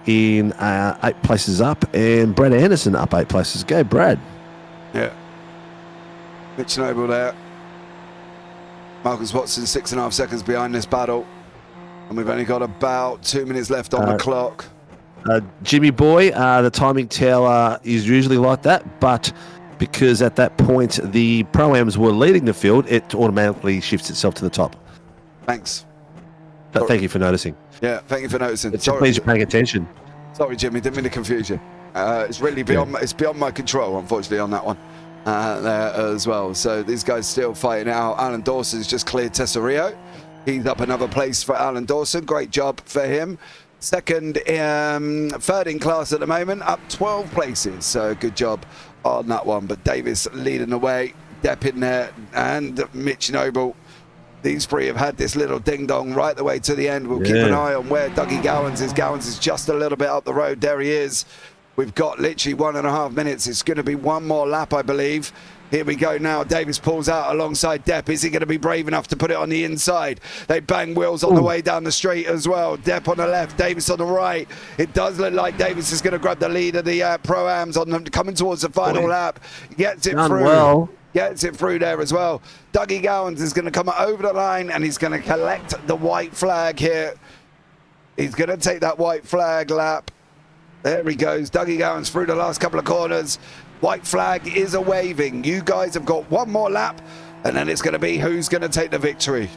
in 8 places up, and Brad Anderson up 8 places. Go, Brad. Yeah. Mitch Noble there. Marcus Watson 6.5 seconds behind this battle. And we've only got about 2 minutes left on the clock. Jimmy Boy, the timing tower is usually like that, but because at that point the Pro-Ams were leading the field, it automatically shifts itself to the top. Thanks. Thank you for noticing. Yeah, thank you for noticing. It just means you're paying attention. Sorry, Jimmy, didn't mean to confuse you. It's really beyond my control, unfortunately, on that one there as well. So these guys still fighting out. Alan Dawson's just cleared Tesario. He's up another place for Alan Dawson. Great job for him. Third in class at the moment, up 12 places. So good job on that one. But Davis leading the way, Depp in there, and Mitch Noble. These three have had this little ding-dong right the way to the end. We'll keep an eye on where Dougie Gowans is. Gowans is just a little bit up the road. There he is. We've got literally 1.5 minutes. It's going to be one more lap, I believe. Here we go now. Davis pulls out alongside Depp. Is he going to be brave enough to put it on the inside? They bang wheels on the way down the straight as well. Depp on the left, Davis on the right. It does look like Davis is going to grab the lead of the Pro-Ams on them coming towards the final lap. Gets it through. Well. Gets it through there as well. Dougie Gowans is going to come over the line and he's going to collect the white flag here. He's going to take that white flag lap. There he goes. Dougie Gowans through the last couple of corners. White flag is a waving. You guys have got one more lap, and then it's going to be who's going to take the victory.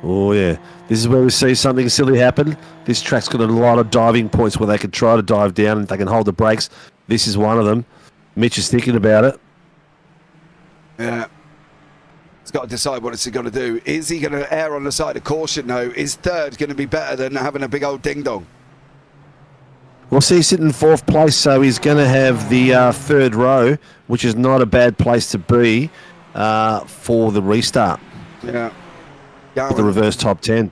Oh, yeah. This is where we see something silly happen. This track's got a lot of diving points where they can try to dive down and they can hold the brakes. This is one of them. Mitch is thinking about it. Yeah. He's got to decide what he's going to do. Is he going to err on the side of caution, though? Is third going to be better than having a big old ding-dong? Well, see, he's sitting in 4th place, so he's going to have the 3rd row, which is not a bad place to be for the restart. Yeah. For the reverse top 10.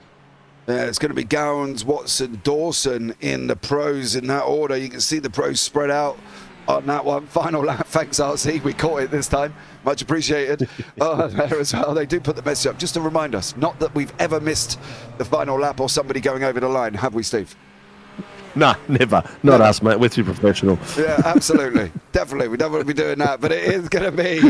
Yeah, it's going to be Gowans, Watson, Dawson in the pros in that order. You can see the pros spread out on that one. Final lap. Thanks, RC. We caught it this time. Much appreciated. There as well. They do put the message up just to remind us. Not that we've ever missed the final lap or somebody going over the line, have we, Steve? No, never. Not us, mate. We're too professional. Yeah, absolutely. Definitely. We don't want to be doing that. But it is going to be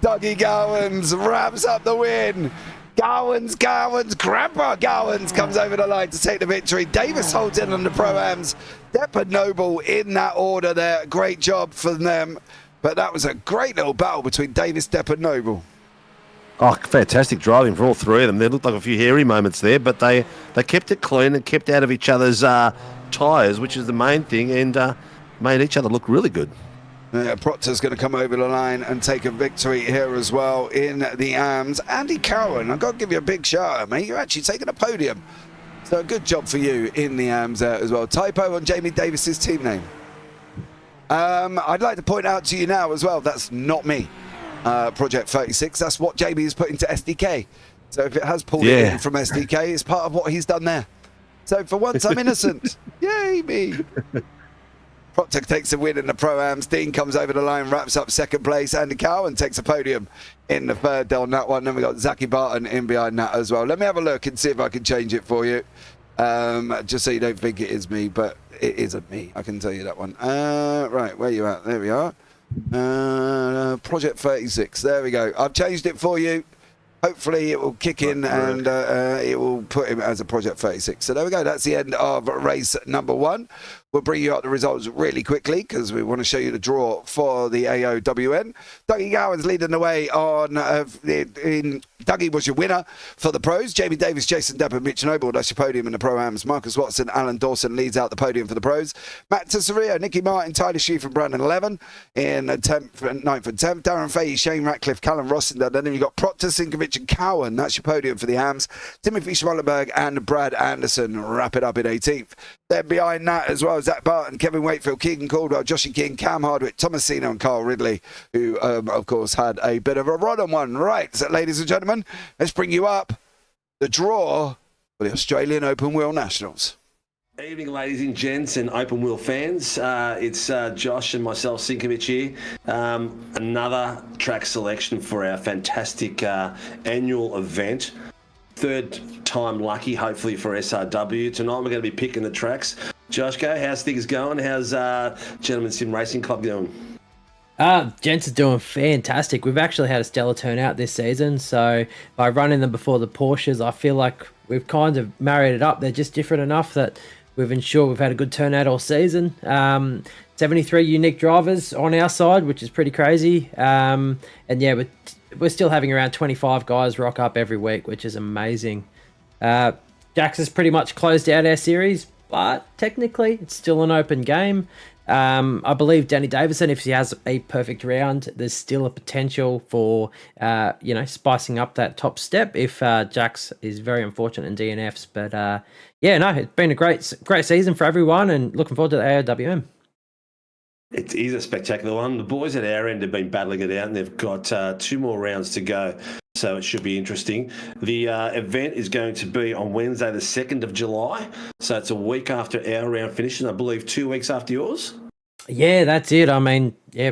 Dougie Gowans wraps up the win. Gowans, Grandpa Gowans comes over the line to take the victory. Davis holds in on the Pro-Ams. Depp and Noble in that order there. Great job for them. But that was a great little battle between Davis, Depp and Noble. Oh, fantastic driving for all three of them. There looked like a few hairy moments there, but they kept it clean and kept out of each other's tyres, which is the main thing, and made each other look really good. Yeah, Proctor's going to come over the line and take a victory here as well in the AMS. Andy Cowan, I've got to give you a big shout out, mate. You're actually taking a podium. So a good job for you in the AMs as well. Typo on Jamie Davis's team name. I'd like to point out to you now as well, that's not me. Project 36, that's what Jamie has put into SDK. So if it has pulled it in from SDK, it's part of what he's done there. So for once, I'm innocent. Yay, me. Proctor takes a win in the Pro-Ams. Dean comes over the line, wraps up second place. Andy Cowan takes a podium in the third on that one. Then we got Zachy Barton in behind that as well. Let me have a look and see if I can change it for you. Just so you don't think it is me, but it isn't me. I can tell you that one. Right, where you at? There we are. Project 36. There we go. I've changed it for you. Hopefully it will kick in and it will put him as a Project 36. So there we go. That's the end of race number 1. We'll bring you up the results really quickly because we want to show you the draw for the AOWN. Dougie Gowan's leading the way on. Dougie was your winner for the pros. Jamie Davis, Jason Depp and Mitch Noble. That's your podium in the Pro-Ams. Marcus Watson, Alan Dawson leads out the podium for the pros. Matt Tesserio, Nicky Martin, Tyler Sheaf and Brandon 11 in 9th and 10th. Darren Fahey, Shane Ratcliffe, Callum Rossenden. And then you've got Proctor, Sinkovic and Cowan. That's your podium for the AMs. Timothy Schmallenberg and Brad Anderson wrap it up in 18th. Then behind that as well, Zach Barton, Kevin Wakefield, Keegan Caldwell, Joshy King, Cam Hardwick, Thomasino and Carl Ridley, who, of course, had a bit of a run on one. Right, so ladies and gentlemen, let's bring you up the draw for the Australian Open Wheel Nationals. Evening, ladies and gents and open wheel fans. It's Josh and myself, Sinkovic here. Another track selection for our fantastic annual event. Third time lucky, hopefully, for SRW. Tonight we're going to be picking the tracks. Joshko, how's things going? How's Gentleman Sim Racing Club going? Gents are doing fantastic. We've actually had a stellar turnout this season. So by running them before the Porsches, I feel like we've kind of married it up. They're just different enough that we've ensured we've had a good turnout all season. 73 unique drivers on our side, which is pretty crazy. And yeah, we're still having around 25 guys rock up every week, which is amazing. Jax has pretty much closed out our series, but technically it's still an open game. I believe Danny Davison, if he has a perfect round, there's still a potential for, spicing up that top step if Jax is very unfortunate in DNFs. But it's been a great season for everyone and looking forward to the AOWM. It is a spectacular one. The boys at our end have been battling it out and they've got 2 more rounds to go. So it should be interesting. The event is going to be on Wednesday, the 2nd of July. So it's a week after our round finishes, I believe 2 weeks after yours. Yeah, that's it. I mean, yeah,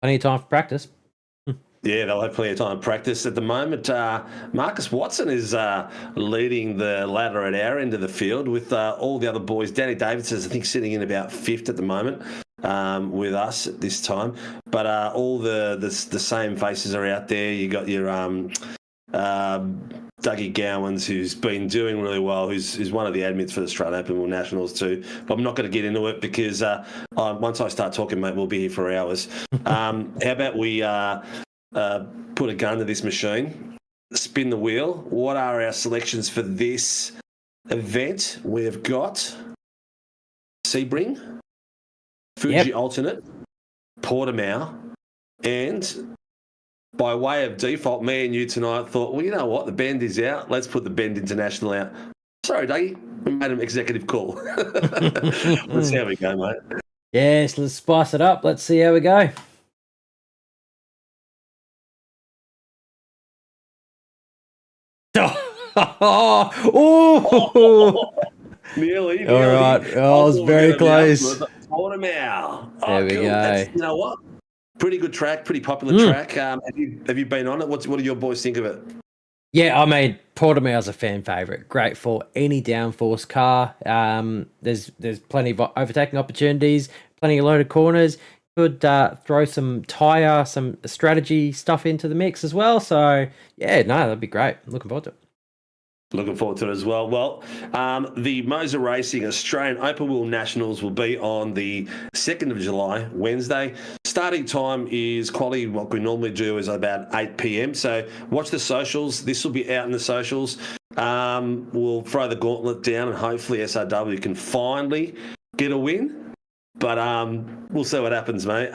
plenty of time for practice. Yeah, they'll have plenty of time to practice. At the moment, Marcus Watson is leading the ladder at our end of the field with all the other boys. Danny Davis is, I think, sitting in about 5th at the moment with us at this time. But all the same faces are out there. You got your Dougie Gowans, who's been doing really well, who's one of the admins for the Australian Open World Nationals too. But I'm not going to get into it because once I start talking, mate, we'll be here for hours. How about we put a gun to this machine, spin the wheel? What are our selections for this event? We've got Sebring, Fuji Alternate, Portimao, and by way of default, me and you tonight thought, well, you know what? The Bend is out. Let's put the Bend International out. Sorry, Dougie. We made an executive call. Let's see how we go, mate. Yes, let's spice it up. Let's see how we go. Nearly. All right. Oh, I was very close. Portimao. There we go. You know what? Pretty good track, pretty popular track. Have you been on it? What do your boys think of it? Yeah, I mean, Portimao's a fan favourite. Great for any downforce car. There's plenty of overtaking opportunities, plenty of loaded corners. Could throw some tyre, some strategy stuff into the mix as well. So, yeah, no, that'd be great. Looking forward to it. Looking forward to it as well. Well, the MOZA Racing Australian Open Wheel Nationals will be on the 2nd of July, Wednesday. Starting time is quality. What we normally do is about 8 p.m. So watch the socials. This will be out in the socials. We'll throw the gauntlet down and hopefully SRW can finally get a win. But we'll see what happens, mate.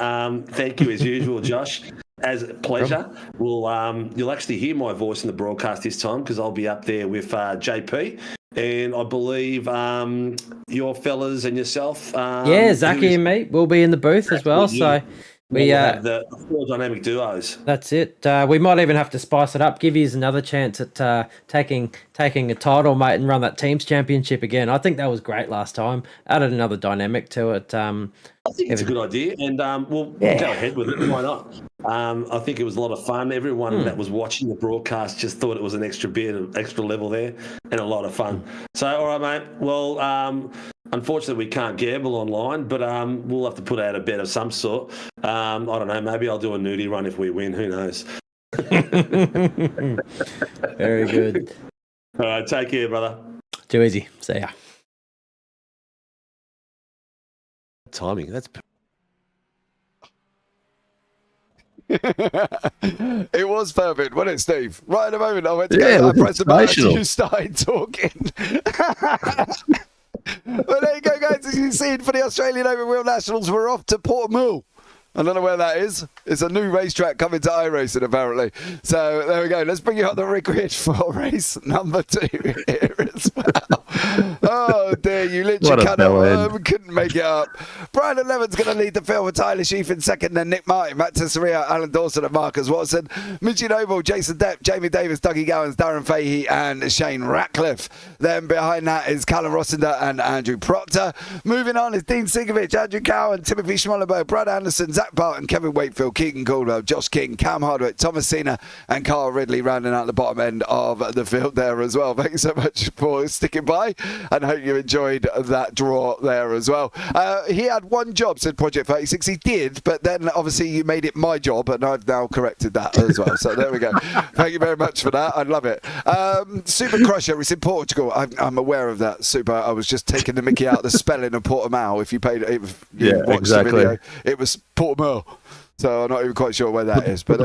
Thank you as usual, Josh. As a pleasure. You'll actually hear my voice in the broadcast this time because I'll be up there with JP and I believe your fellas and yourself. Yeah, Zachy and me will be in the booth as well. So we have the four dynamic duos. That's it. We might even have to spice it up. Give you another chance at taking a title, mate, and run that teams championship again. I think that was great last time. Added another dynamic to it. I think it's a good idea, and we'll go ahead with it. Why not? I think it was a lot of fun. Everyone that was watching the broadcast just thought it was an extra bit, an extra level there, and a lot of fun. So, all right, mate. Well, unfortunately, we can't gamble online, but we'll have to put out a bet of some sort. I don't know. Maybe I'll do a nudie run if we win. Who knows? Very good. All right, take care, brother. Too easy. See ya. Timing. That's. It was perfect, wasn't it, Steve? Right at the moment, I went to go, I pressed the button, you started talking. Well, there you go, guys. As you can see, for the Australian Open Wheel Nationals, we're off to Portmore. I don't know where that is. It's a new racetrack coming to iRacing, apparently. So there we go. Let's bring you up the rig for race number 2 here as well. Oh dear, you literally couldn't make it up. Brandon Levin's going to lead the field with Tyler Sheaf in second, then Nick Martin, Matt Tessera, Alan Dawson and Marcus Watson, Mitchie Noble, Jason Depp, Jamie Davis, Dougie Gowans, Darren Fahey and Shane Ratcliffe. Then behind that is Callum Rossender and Andrew Proctor. Moving on is Dean Sinkovic, Andrew Cowan, Timothy Schmollenberg, Brad Anderson, Zach Barton, Kevin Wakefield, Keegan Caldwell, Josh King, Cam Hardwick, Thomas Cena and Carl Ridley rounding out the bottom end of the field there as well. Thanks so much for sticking by and hope you enjoyed that draw there as well. He had one job, said Project 36. He did, but then obviously you made it my job and I've now corrected that as well. So there we go. Thank you very much for that. I love it. Super Crusher is in Portugal. I'm aware of that. Super. I was just taking the mickey out of the spelling of Portimao. If you watched the video, it was Portimao. So I'm not even quite sure where that is. But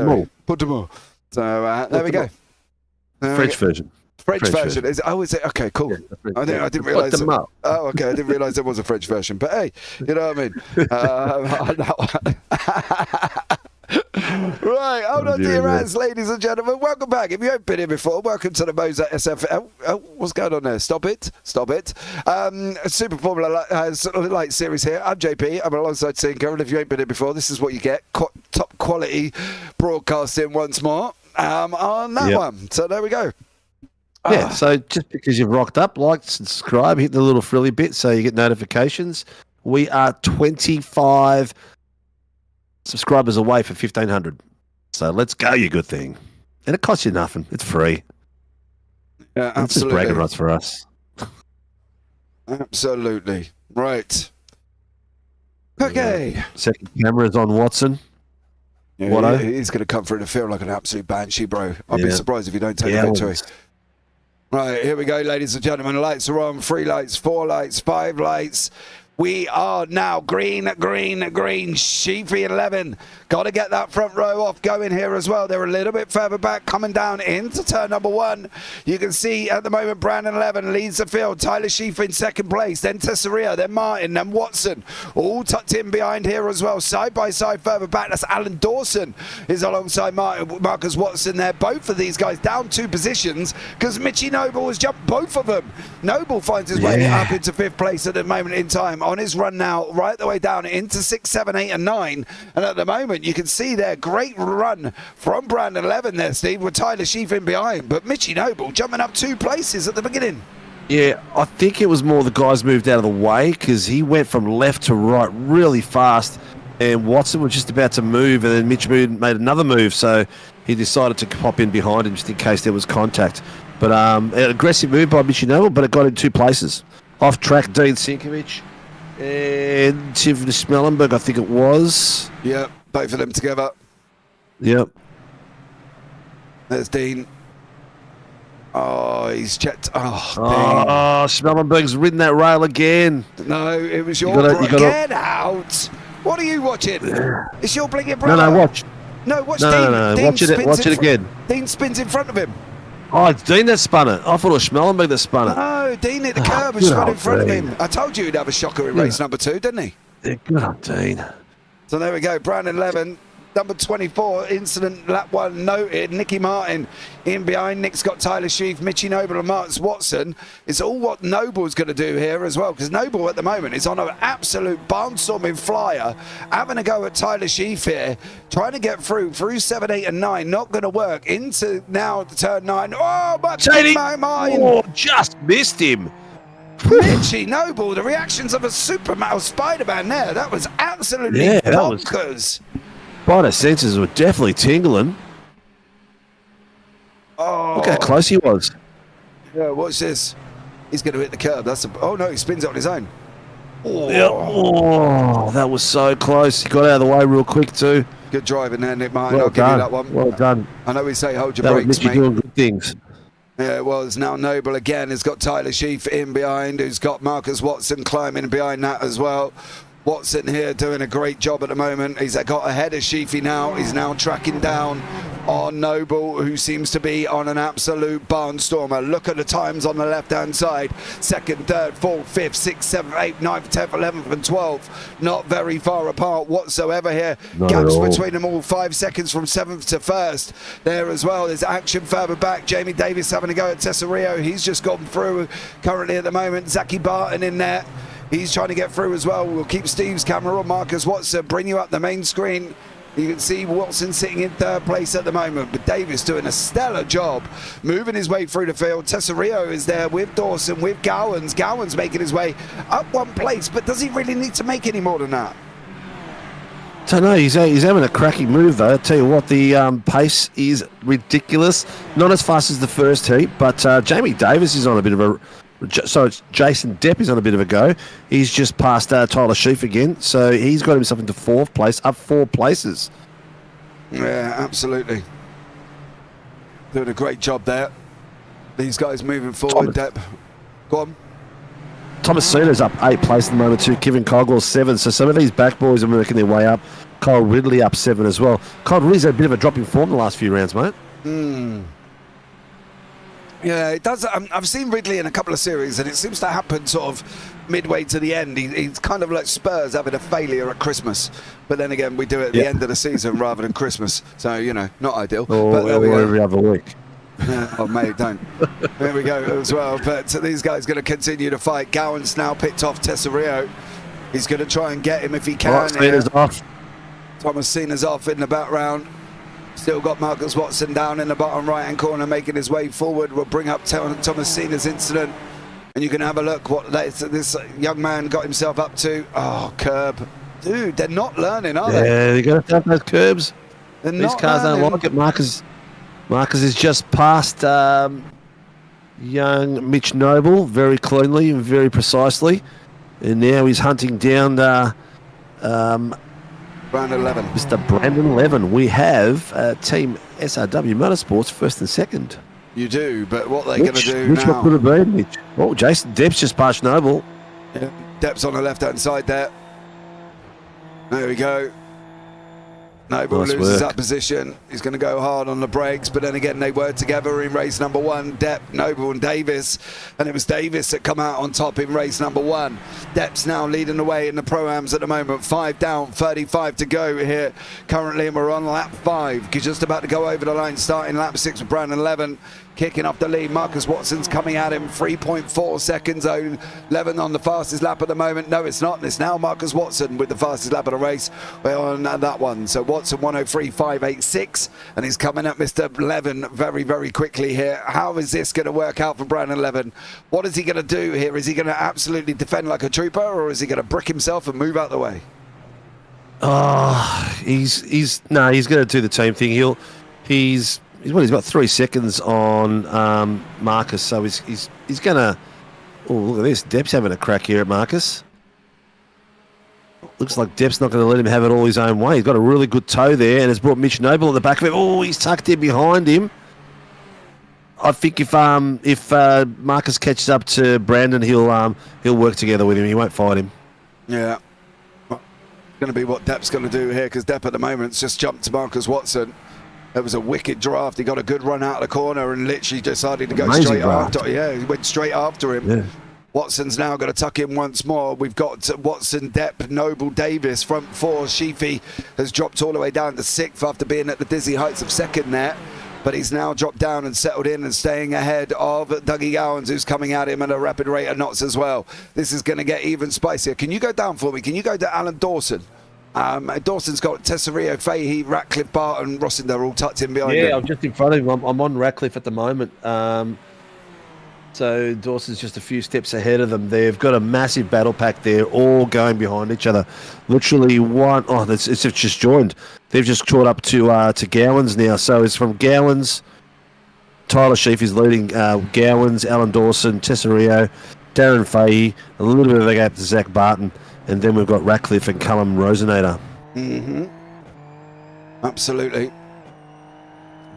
Portimao. So there we go. French version. French version. Is it? Okay, cool. Yeah, I didn't realise. Oh, okay. I didn't realise there was a French version. But hey, you know what I mean? Right, hold on to your hands, ladies and gentlemen. Welcome back. If you haven't been here before, welcome to the MOZA SFL. Oh, what's going on there? Stop it. Super Formula Light Series here. I'm JP. I'm alongside Sinker. And if you ain't been here before, this is what you get. Top quality broadcasting once more on that one. So there we go. Yeah, so just because you've rocked up, like, subscribe, hit the little frilly bit so you get notifications. We are 25 subscribers away for 1,500. So let's go, you good thing. And it costs you nothing. It's free. Yeah, absolutely. It's just bragging rights for us. Absolutely. Right. Okay. Second camera's on Watson. Yeah, he's going to come through the field like an absolute banshee, bro. I'd be surprised if you don't take the victory. Right, here we go, ladies and gentlemen. Lights are on. 3 lights, 4 lights, 5 lights. We are now green. Sheafy 11. Got to get that front row off going here as well. They're a little bit further back, coming down into turn number 1. You can see at the moment Brandon 11 leads the field. Tyler Sheaf in second place. Then Tessera, then Martin, then Watson. All tucked in behind here as well. Side by side further back. That's Alan Dawson is alongside Marcus Watson there. Both of these guys down 2 positions because Mitchie Noble has jumped both of them. Noble finds his way up into 5th place at the moment in time. On his run now, right the way down into 6, 7, 8 and 9. And at the moment, you can see there, great run from Brandon 11 there, Steve, with Tyler Sheaf in behind. But Mitchie Noble jumping up 2 places at the beginning. Yeah, I think it was more the guys moved out of the way because he went from left to right really fast. And Watson was just about to move, and then Mitch made another move. So he decided to pop in behind him just in case there was contact. But an aggressive move by Mitchie Noble, but it got in 2 places. Off track, Dean Sinkovic. And Tiffany Schmellenberg, I think it was. Yep, both of them together. Yep. There's Dean. Oh, he's checked. Oh, Schmellenberg's ridden that rail again. No, it was your... Get out! What are you watching? It's your blinking brother. No, watch. No, watch Dean. No. Watch it again. Dean spins in front of him. Oh, it's Dean that spun it. I thought it was Schmellenberg that spun it. No, Dean hit the curb and spun in front of him. I told you he'd have a shocker in race number 2, didn't he? Yeah, good on Dean. So there we go. Brandon Levin number 24, incident lap 1 noted. Nicky Martin in behind. Nick's got Tyler Sheaf, Mitchy Noble and Marcus Watson. It's all what Noble's going to do here as well, because Noble at the moment is on an absolute barnstorming flyer, having a go at Tyler Sheaf here, trying to get through 7, 8 and 9. Not going to work. Into now turn 9. Oh, but Martin. Oh, just missed him. Mitchy Noble, the reactions of a Superman or Spider-Man there. That was absolutely bonkers. Spider senses were definitely tingling. Oh, look how close he was. Yeah, watch this. He's going to hit the curb. Oh no, he spins it on his own. Oh. Yep. Oh, that was so close. He got out of the way real quick too. Good driving there, Nick Martin. Well I'll done. give you that one. Well done. I know we say hold your that brakes, mate. Doing good things. Yeah, it was. Now Noble again has got Tyler Sheaf in behind, who's got Marcus Watson climbing behind that as well. Watson here doing a great job at the moment. He's got ahead of Sheafy now. He's now tracking down on Noble, who seems to be on an absolute barnstormer. Look at the times on the left-hand side. 2nd, 3rd, 4th, 5th, 6th, 7th, 8th, 9th, 10th, 11th and 12th. Not very far apart whatsoever here. Gaps between them all. 5 seconds from 7th to 1st there as well. There's action further back. Jamie Davis having a go at Tesario. He's just gone through currently at the moment. Zaki Barton in there. He's trying to get through as well. We'll keep Steve's camera on. Marcus Watson, bring you up the main screen. You can see Watson sitting in 3rd place at the moment, but Davis doing a stellar job moving his way through the field. Tesario is there with Dawson, with Gowans. Gowans making his way up 1 place, but does he really need to make any more than that? So no, he's having a cracking move though. I tell you what, the pace is ridiculous. Not as fast as the first heat, but Jamie Davis is on a bit of a... So it's Jason Depp is on a bit of a go. He's just passed Tyler Sheaf again, so he's got himself into 4th place, up 4 places. Yeah, absolutely. Doing a great job there. These guys moving forward. Depp, go on. Thomas Cena's up 8 place at the moment too. Kevin Cogwell's 7. So some of these back boys are making their way up. Kyle Ridley up 7 as well. Kyle Ridley's had a bit of a drop in form the last few rounds, mate. Yeah, it does. I've seen Ridley in a couple of series, and it seems to happen sort of midway to the end. He's kind of like Spurs having a failure at Christmas, but then again, we do it at the end of the season rather than Christmas. So you know, not ideal. But there we go. Every other week. Oh mate, don't. There we go as well. But these guys going to continue to fight. Gowan's now picked off Tesario. He's going to try and get him if he can. Cena's off. Thomas Cena's off in the background. Still got Marcus Watson down in the bottom right-hand corner making his way forward. We'll bring up Thomas Cena's incident, and you can have a look what this young man got himself up to. Oh, curb. Dude, they're not learning, are they? Yeah, they're going to have those curbs. These cars don't like it. Marcus is just past young Mitch Noble very cleanly and very precisely, and now he's hunting down Brandon 11. Mr. Brandon 11. We have Team SRW Motorsports 1st and 2nd. You do, but what they're going to do which now... one could have been, Mitch? Oh, Jason Depp's just past Noble. Yeah, Depp's on the left-hand side there. There we go. Noble loses that position. He's going to go hard on the brakes, but then again, they were together in race number 1. Depp, Noble and Davis, and it was Davis that come out on top in race number 1. Depp's now leading the way in the Pro-Ams at the moment. 5 down, 35 to go here currently, and we're on lap 5. He's just about to go over the line, starting lap 6 with Brandon 11. Kicking off the lead, Marcus Watson's coming at him, 3.4 seconds. 11 on the fastest lap at the moment. No, it's not. It's now Marcus Watson with the fastest lap of the race. We're on that one. So Watson 103.586, and he's coming at Mr. 11 very, very quickly here. How is this going to work out for Brandon 11? What is he going to do here? Is he going to absolutely defend like a trooper, or is he going to brick himself and move out the way? Oh, he's going to do the team thing. He's got 3 seconds on Marcus, so he's going to... Oh, look at this. Depp's having a crack here at Marcus. Looks like Depp's not going to let him have it all his own way. He's got a really good toe there and has brought Mitch Noble at the back of him. Oh, he's tucked in behind him. I think if Marcus catches up to Brandon, he'll work together with him. He won't fight him. Yeah. Well, going to be what Depp's going to do here, because Depp at the moment's just jumped to Marcus Watson. It was a wicked draft. He got a good run out of the corner and literally decided to go straight after. Yeah, he went straight after him. Yeah. Watson's now going to tuck in once more. We've got Watson, Depp, Noble, Davis, front four. Sheafy has dropped all the way down to 6th after being at the dizzy heights of 2nd there. But he's now dropped down and settled in and staying ahead of Dougie Gowans, who's coming at him at a rapid rate of knots as well. This is going to get even spicier. Can you go down for me? Can you go to Alan Dawson? Dawson's got Tessario, Fahey, Ratcliffe, Barton, Rossender all tucked in behind him. Yeah, I'm just in front of him. I'm on Ratcliffe at the moment. So Dawson's just a few steps ahead of them. They've got a massive battle pack there, all going behind each other. Literally one. Oh, it's just joined. They've just caught up to Gowans now. So it's from Gowans. Tyler Sheaf is leading Gowans, Alan Dawson, Tessario, Darren Fahey, a little bit of a gap to Zach Barton, and then we've got Ratcliffe and Callum Rosenator. Absolutely.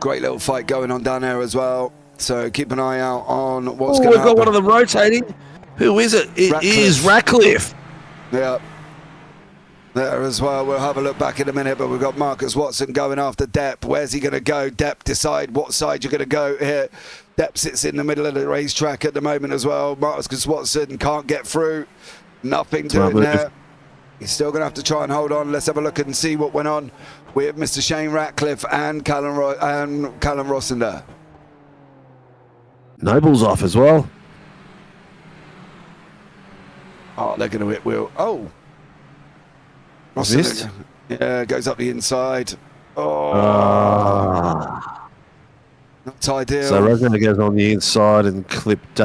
Great little fight going on down there as well. So keep an eye out on what's going to happen. We've got one of them rotating. Who is it? It is Ratcliffe. Yeah. There as well. We'll have a look back in a minute, but we've got Marcus Watson going after Depp. Where's he going to go? Depp, decide what side you're going to go here. Depp sits in the middle of the racetrack at the moment as well. Marcus Watson can't get through. Nothing doing there. He's still going to have to try and hold on. Let's have a look and see what went on with Mr. Shane Ratcliffe and Callum Rossender. Noble's off as well. Oh, they're going to hit wheel. Oh. Missed? Yeah, goes up the inside. Oh. Not ideal. So Rosenator goes on the inside and clipped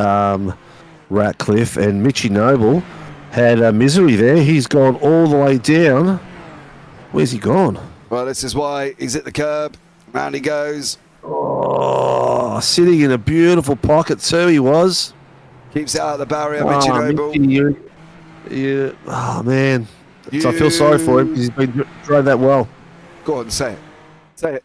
Ratcliffe, and Mitchy Noble had a misery there. He's gone all the way down. Where's he gone? Well, this is why he's at the curb. Round he goes. Oh, sitting in a beautiful pocket too, he was. Keeps it out of the barrier, Mitchy Noble. Oh, man. So I feel sorry for him because he's been drove that well. Go on, say it. Say it.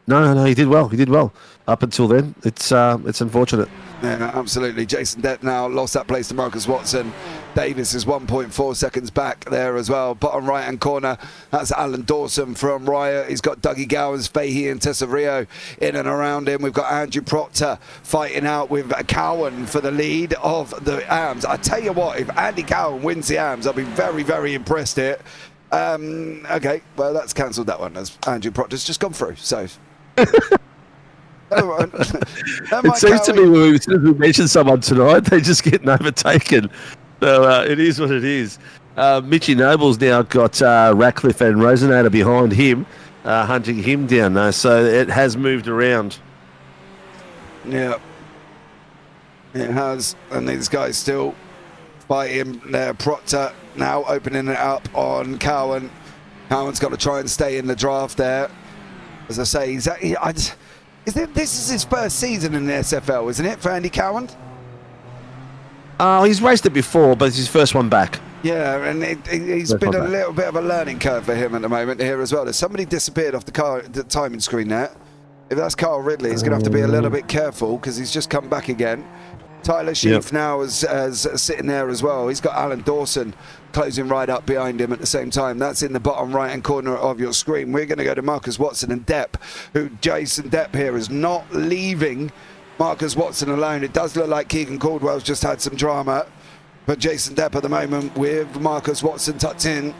No, he did well. He did well. Up until then, it's unfortunate. Yeah, absolutely. Jason Depp now lost that place to Marcus Watson. Davis is 1.4 seconds back there as well. Bottom right-hand corner, that's Alan Dawson from Riot. He's got Dougie Gowans, Fahey and Tessario in and around him. We've got Andrew Proctor fighting out with Cowan for the lead of the AMS. I tell you what, if Andy Cowan wins the AMS, I'll be very, very impressed here. Okay, well, that's cancelled that one as Andrew Proctor's just gone through, so... It seems to me when we mention someone tonight, they just get overtaken. So it is what it is. Mitchy Noble's now got Ratcliffe and Rosenator behind him, hunting him down now. So it has moved around. Yeah, it has. And these guys still fighting there. Proctor now opening it up on Cowan. Cowan's got to try and stay in the draft there. As I say, this is his first season in the SFL, isn't it, for Andy Cowan? He's raced it before, but it's his first one back. Yeah, and he's been a little bit of a learning curve for him at the moment here as well. There's somebody disappeared off the timing screen there. If that's Carl Ridley, he's going to have to be a little bit careful because he's just come back again. Tyler Sheaf now is sitting there as well. He's got Alan Dawson closing right up behind him at the same time. That's in the bottom right-hand corner of your screen. We're going to go to Marcus Watson and Depp, who Jason Depp here is not leaving Marcus Watson alone. It does look like Keegan Caldwell's just had some drama, but Jason Depp at the moment with Marcus Watson tucked in.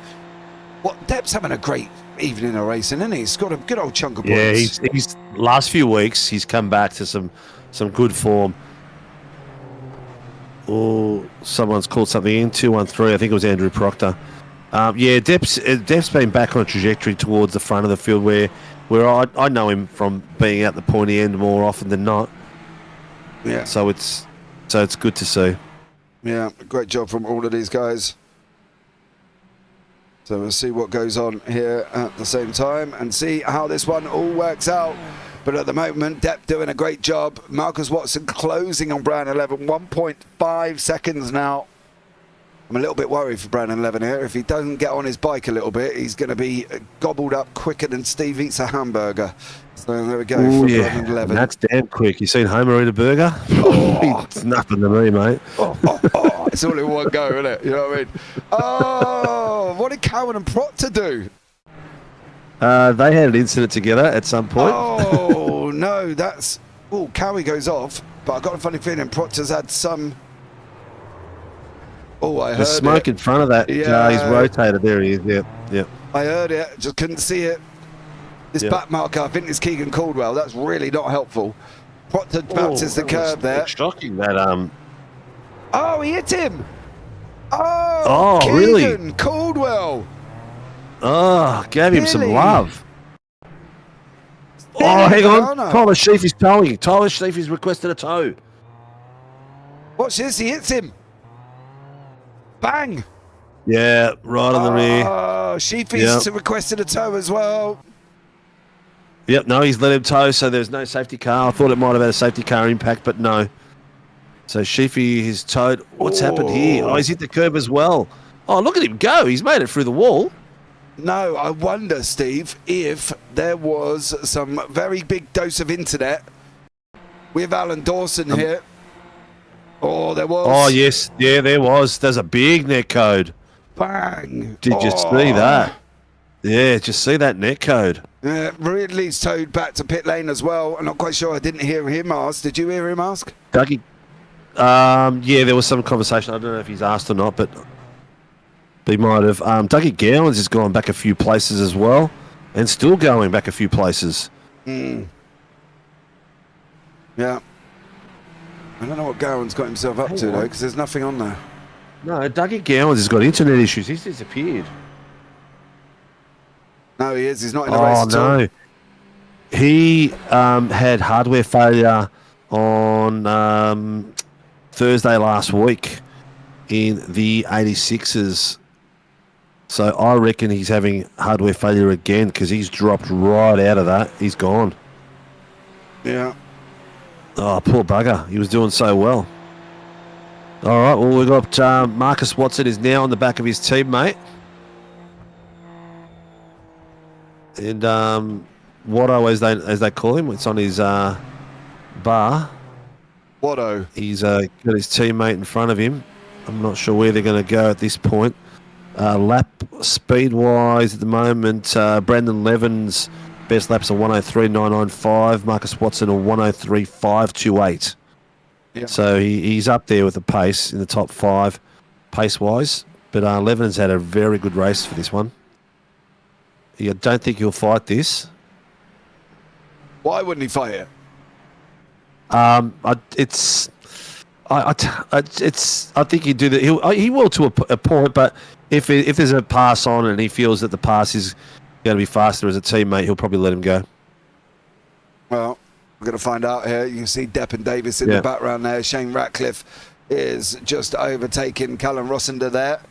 Depp's having a great evening of racing, isn't he? He's got a good old chunk of points. Yeah, he's last few weeks he's come back to some good form. Oh, someone's called something in 213. I think it was Andrew Proctor. Depp's been back on a trajectory towards the front of the field where I know him from being at the pointy end more often than not. Yeah. So it's good to see. Yeah, great job from all of these guys. So we'll see what goes on here at the same time and see how this one all works out. But at the moment, Depp doing a great job. Marcus Watson closing on Brown 11, 1.5 seconds now. I'm a little bit worried for Brown 11 here. If he doesn't get on his bike a little bit, he's going to be gobbled up quicker than Steve eats a hamburger. So there we go. Oh, for yeah. Brown 11. That's damn quick. You seen Homer eat a burger? It's nothing to me, mate. It's all in one go, isn't it? You know what I mean? Oh, what did Cowan and Proctor do? They had an incident together at some point. Oh, no, that's... Oh, Cowie goes off, but I've got a funny feeling Proctor's had some Oh, I heard There's smoke it. in front of that. Yeah. He's rotated. There he is. Yep. I heard it, just couldn't see it. This back marker, I think it's Keegan Caldwell. That's really not helpful. Proctor bounces the curb there. Shocking that. Oh, he hit him. Oh, Keegan really? Caldwell. Oh, gave him some Really? love. There Oh, you hang go, on. no. Tyler Sheafy's towing. Tyler Sheafy's requested a tow. Watch this, he hits him. Bang. Yeah, right on the rear. Oh, Sheafy's requested a tow as well. Yep, no, he's let him tow, so there's no safety car. I thought it might have had a safety car impact, but no. So Sheafy is towed. What's happened here? Oh, he's hit the curb as well. Oh, look at him go. He's made it through the wall. No, I wonder, Steve, if there was some very big dose of internet with Alan Dawson here. Oh, there was. Oh, yes. Yeah, there was. There's a big net code. Bang. Did you see that? Yeah, just see that net code. Ridley's towed back to pit lane as well. I'm not quite sure. I didn't hear him ask. Did you hear him ask? Dougie. Yeah, there was some conversation. I don't know if he's asked or not, but he might have. Dougie Gowans has gone back a few places as well, and still going back a few places. Yeah. I don't know what Gowan's got himself up to, though, because there's nothing on there. No, Dougie Gowans has got internet issues. He's disappeared. No, he is. He's not in the race at all. No. He had hardware failure on Thursday last week in the 86s. So I reckon he's having hardware failure again because he's dropped right out of that. He's gone. Yeah. Oh, poor bugger. He was doing so well. All right, well, we've got Marcus Watson is now on the back of his teammate. And Watto, as they call him, it's on his bar. Watto. He's got his teammate in front of him. I'm not sure where they're going to go at this point. Lap speed-wise at the moment, Brandon Levin's best laps are 103.995. Marcus Watson a 103.528. Yeah. So he's up there with the pace in the top 5 pace-wise. But Levin's had a very good race for this one. I don't think he'll fight this. Why wouldn't he fight it? I think he'd do that. He will to a point, but if there's a pass on and he feels that the pass is going to be faster as a teammate, he'll probably let him go. Well, we're going to find out here. You can see Depp and Davis in the background there. Shane Ratcliffe is just overtaking Callum Rossender there.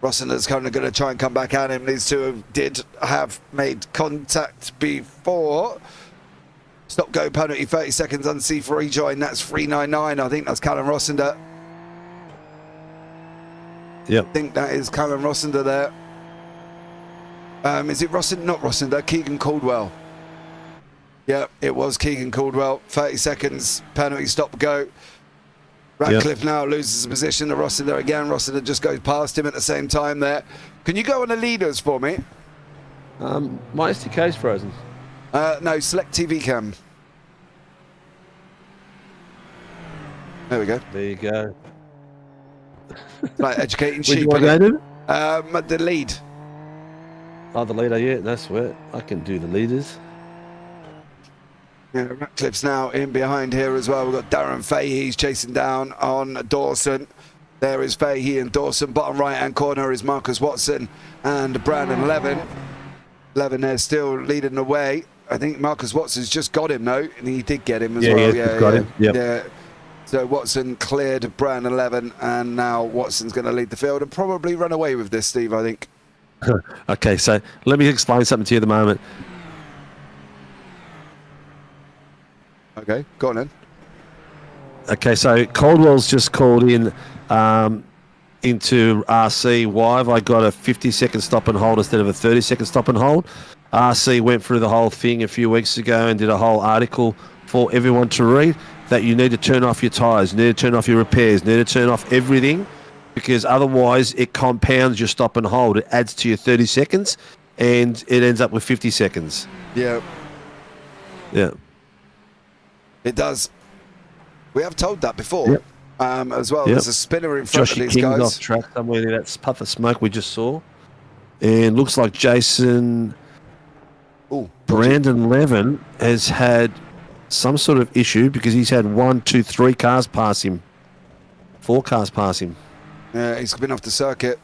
Rossender's kind of going to try and come back at him. These two did have made contact before. Stop go penalty, 30 seconds on C4 rejoin. That's 399. I think that's Callum Rossender. Yep. I think that is Callum Rossender there. Is it Rossender? Not Rossender. Keegan Caldwell. Yeah, it was Keegan Caldwell. 30 seconds, penalty, stop, go. Ratcliffe now loses the position to Rossender again. Rossender just goes past him at the same time there. Can you go on the leaders for me? My SDK's frozen. No, select TV cam. There we go. There you go. Right, educating Where'd sheep. you want to go to? The lead. Oh, the leader, yeah, that's where I can do the leaders. Yeah, Ratcliffe's now in behind here as well. We've got Darren Fahey's chasing down on Dawson. There is Fahey and Dawson. Bottom right-hand corner is Marcus Watson and Brandon Levin. Levin there still leading the way. I think Marcus Watson's just got him, though, and he did get him as well. Yeah, got him. Yep. Yeah. So Watson cleared Brandon Levin, and now Watson's going to lead the field and probably run away with this, Steve, I think. Okay, so let me explain something to you at the moment. Okay, go on then. Okay, so Caldwell's just called in into RC. Why have I got a 50-second stop and hold instead of a 30-second stop and hold? RC went through the whole thing a few weeks ago and did a whole article for everyone to read that you need to turn off your tyres, you need to turn off your repairs, you need to turn off everything, because otherwise it compounds your stop and hold. It adds to your 30 seconds and it ends up with 50 seconds. Yeah. Yeah. It does. We have told that before. Yep. as well. Yep. There's a spinner in front of Joshy these King's guys. off track somewhere near that puff of smoke we just saw. And looks like Jason Brandon Levin has had some sort of issue because he's had 1, 2, 3 cars pass him. 4 cars pass him. Yeah, he's been off the circuit.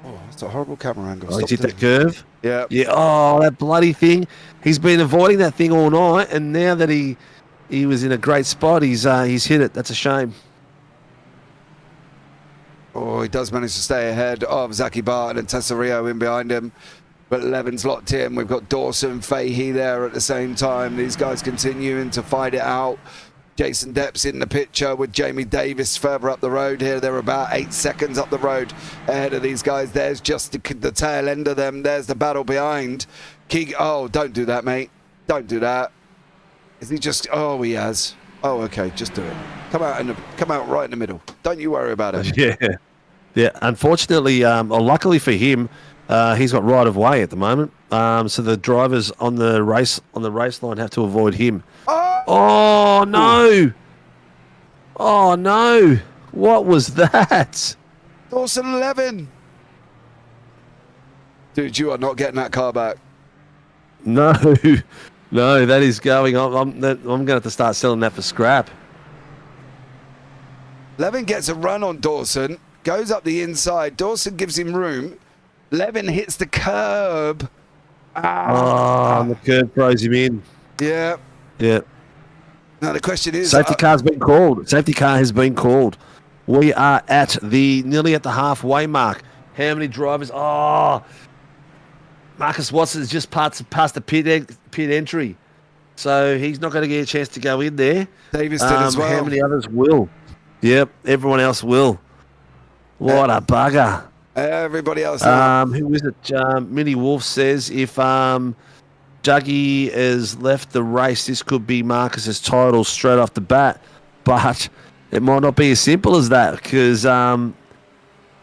Oh, that's a horrible camera angle. Oh, Stop he's hit it. that curve? Yeah. Yeah. Oh, that bloody thing. He's been avoiding that thing all night, and now that he was in a great spot, he's hit it. That's a shame. Oh, he does manage to stay ahead of Zaki Barton and Tessario in behind him. But Levin's locked in. We've got Dawson, Fahey there at the same time. These guys continuing to fight it out. Jason Depp's in the picture with Jamie Davis further up the road here. They're about 8 seconds up the road ahead of these guys. There's just the tail end of them. There's the battle behind. Oh, don't do that, mate. Don't do that. Is he just... Oh, he has. Oh, okay, just do it. Come out right in the middle. Don't you worry about it. Yeah. Yeah, unfortunately, or luckily for him, he's got right of way at the moment. So the drivers on the race line have to avoid him. Oh no! Oh no! What was that? Dawson Levin. Dude, you are not getting that car back. No, no, that is going. I'm going to have to start selling that for scrap. Levin gets a run on Dawson, goes up the inside. Dawson gives him room. Levin hits the curb. And the curb throws him in. Yeah. Yeah. Now the question is... Safety car's been called. Safety car has been called. We are nearly at the halfway mark. How many drivers? Oh, Marcus Watson has just passed the pit entry. So he's not going to get a chance to go in there. Davis did as well. How many others will? Yep, everyone else will. What a bugger. Everybody else. Who is it? Minnie Wolf says if Dougie has left the race, this could be Marcus's title straight off the bat. But it might not be as simple as that because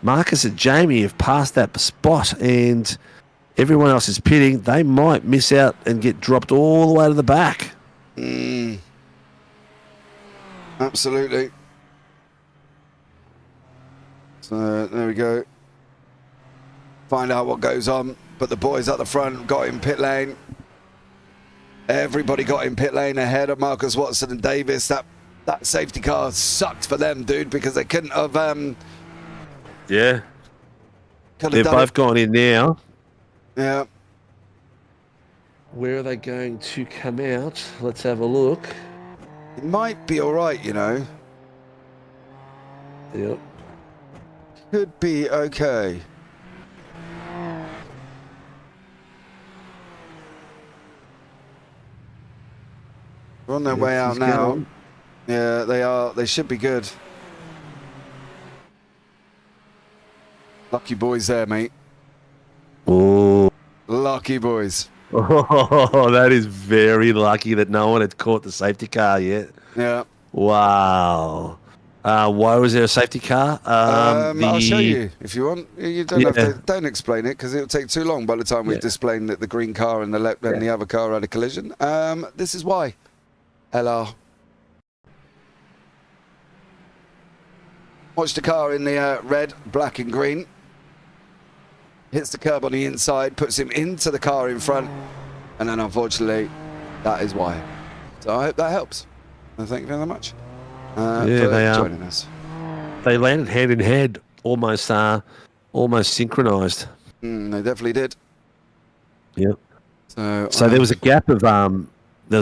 Marcus and Jamie have passed that spot and everyone else is pitting. They might miss out and get dropped all the way to the back. Absolutely. So there we go. Find out what goes on. But the boys at the front got in pit lane. Everybody got in pit lane ahead of Marcus Watson and Davis. That safety car sucked for them, dude, because they couldn't have... Yeah. They've both gone in now. Yeah. Where are they going to come out? Let's have a look. It might be all right, you know. Yep. Could be okay. They're on their way out now. Yeah, they are. They should be good. Lucky boys there, mate. Oh. Lucky boys. Oh, that is very lucky that no one had caught the safety car yet. Yeah. Wow. Why was there a safety car? I'll show you if you want. You don't have to. Don't explain it because it'll take too long by the time we've displayed that the green car and the other car had a collision. This is why. LR. Watch the car in the red, black and green. Hits the curb on the inside, puts him into the car in front, and then unfortunately, that is why. So I hope that helps. And thank you very much for joining us. They landed hand in hand, almost synchronised. They definitely did. Yep. So there was a gap of they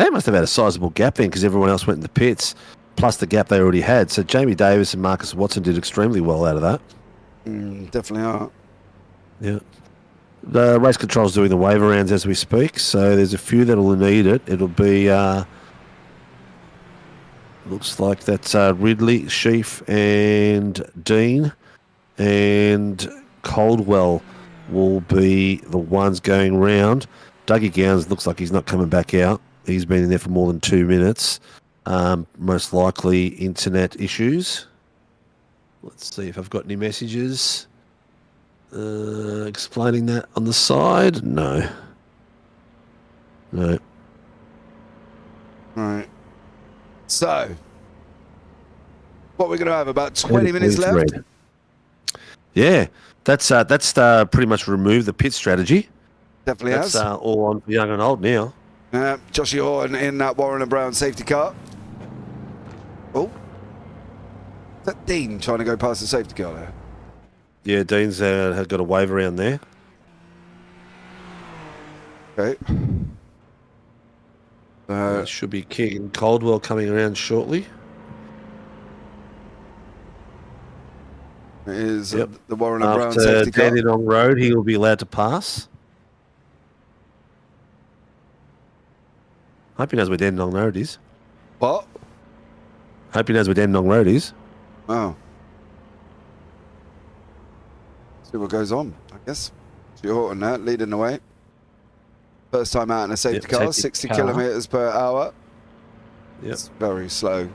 must have had a sizable gap then because everyone else went in the pits, plus the gap they already had. So Jamie Davis and Marcus Watson did extremely well out of that. Definitely are. Yeah. The race control's doing the waiver rounds as we speak, so there's a few that'll need it. It'll be looks like that's Ridley, Sheaf and Dean, and Coldwell will be the ones going round. Dougie Gowns looks like he's not coming back out. He's been in there for more than 2 minutes. Most likely internet issues. Let's see if I've got any messages explaining that on the side. No. Right. So, What we're going to have, about 20 minutes left? Yeah, that's pretty much removed the pit strategy. Definitely that's has. All on young and old now. Joshie Horton in that Warren and Brown safety car. Oh. Is that Dean trying to go past the safety car there? Yeah, Dean's has got a wave around there. Okay. Should be Keegan Caldwell coming around shortly. It is the Warren and Brown After safety car. Dandenong Road, he will be allowed to pass. Hope he knows where Dandenong Road is. What? Hope he knows where Dandenong Road is. Oh. See what goes on, I guess. Joshie Horton there, leading the way. First time out in a safety car, 60 kilometres per hour. Yep. It's very slow.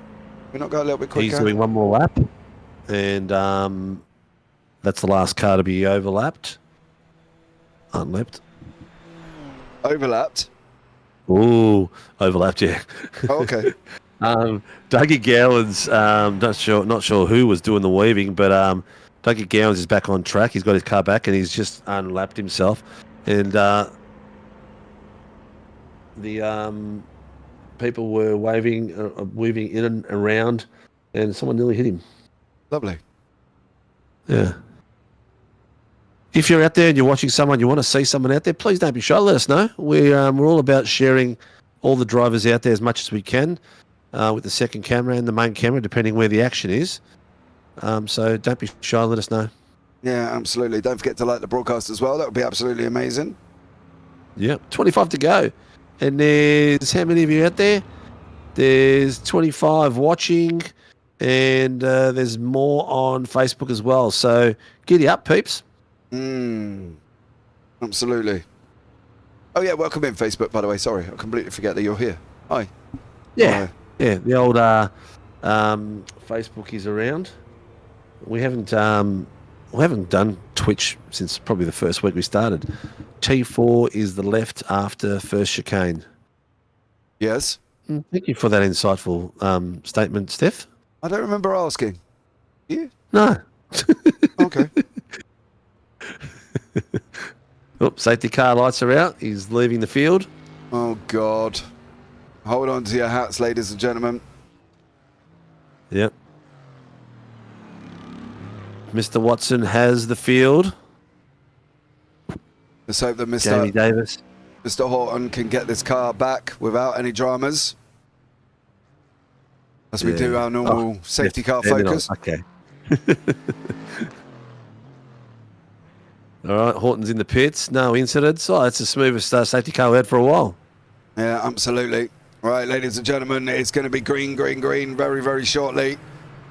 We not go a little bit quicker? He's doing one more lap. And that's the last car to be overlapped. Unlapped. Overlapped? Ooh, overlapped, yeah. Oh, okay. Dougie Gowans, not sure who was doing the weaving, but Dougie Gowans is back on track. He's got his car back and he's just unlapped himself. And the people were weaving in and around, and someone nearly hit him. Lovely. Yeah. If you're out there and you're watching someone, you want to see someone out there, please don't be shy. Let us know. We're all about sharing all the drivers out there as much as we can with the second camera and the main camera, depending where the action is. So don't be shy. Let us know. Yeah, absolutely. Don't forget to like the broadcast as well. That would be absolutely amazing. Yep. 25 to go. And there's how many of you out there? There's 25 watching. And there's more on Facebook as well. So giddy up, peeps. Absolutely. Oh, yeah, welcome in, Facebook, by the way. Sorry, I completely forget that you're here. Hi. Yeah. Hi. Yeah, the old Facebook is around. We haven't done Twitch since probably the first week we started. T4 is the left after first chicane. Yes. Thank you for that insightful statement, Steph. I don't remember asking. You? No. Okay. Safety car lights are out. He's leaving the field. Oh, God. Hold on to your hats, ladies and gentlemen. Yep. Mr. Watson has the field. Let's hope that Jamie Davis. Mr. Horton can get this car back without any dramas. As we do our normal safety car focus. Okay. All right, Horton's in the pits. No incidents. Oh, that's the smoothest safety car we had for a while. Yeah, absolutely. All right, ladies and gentlemen, it's going to be green very, very shortly.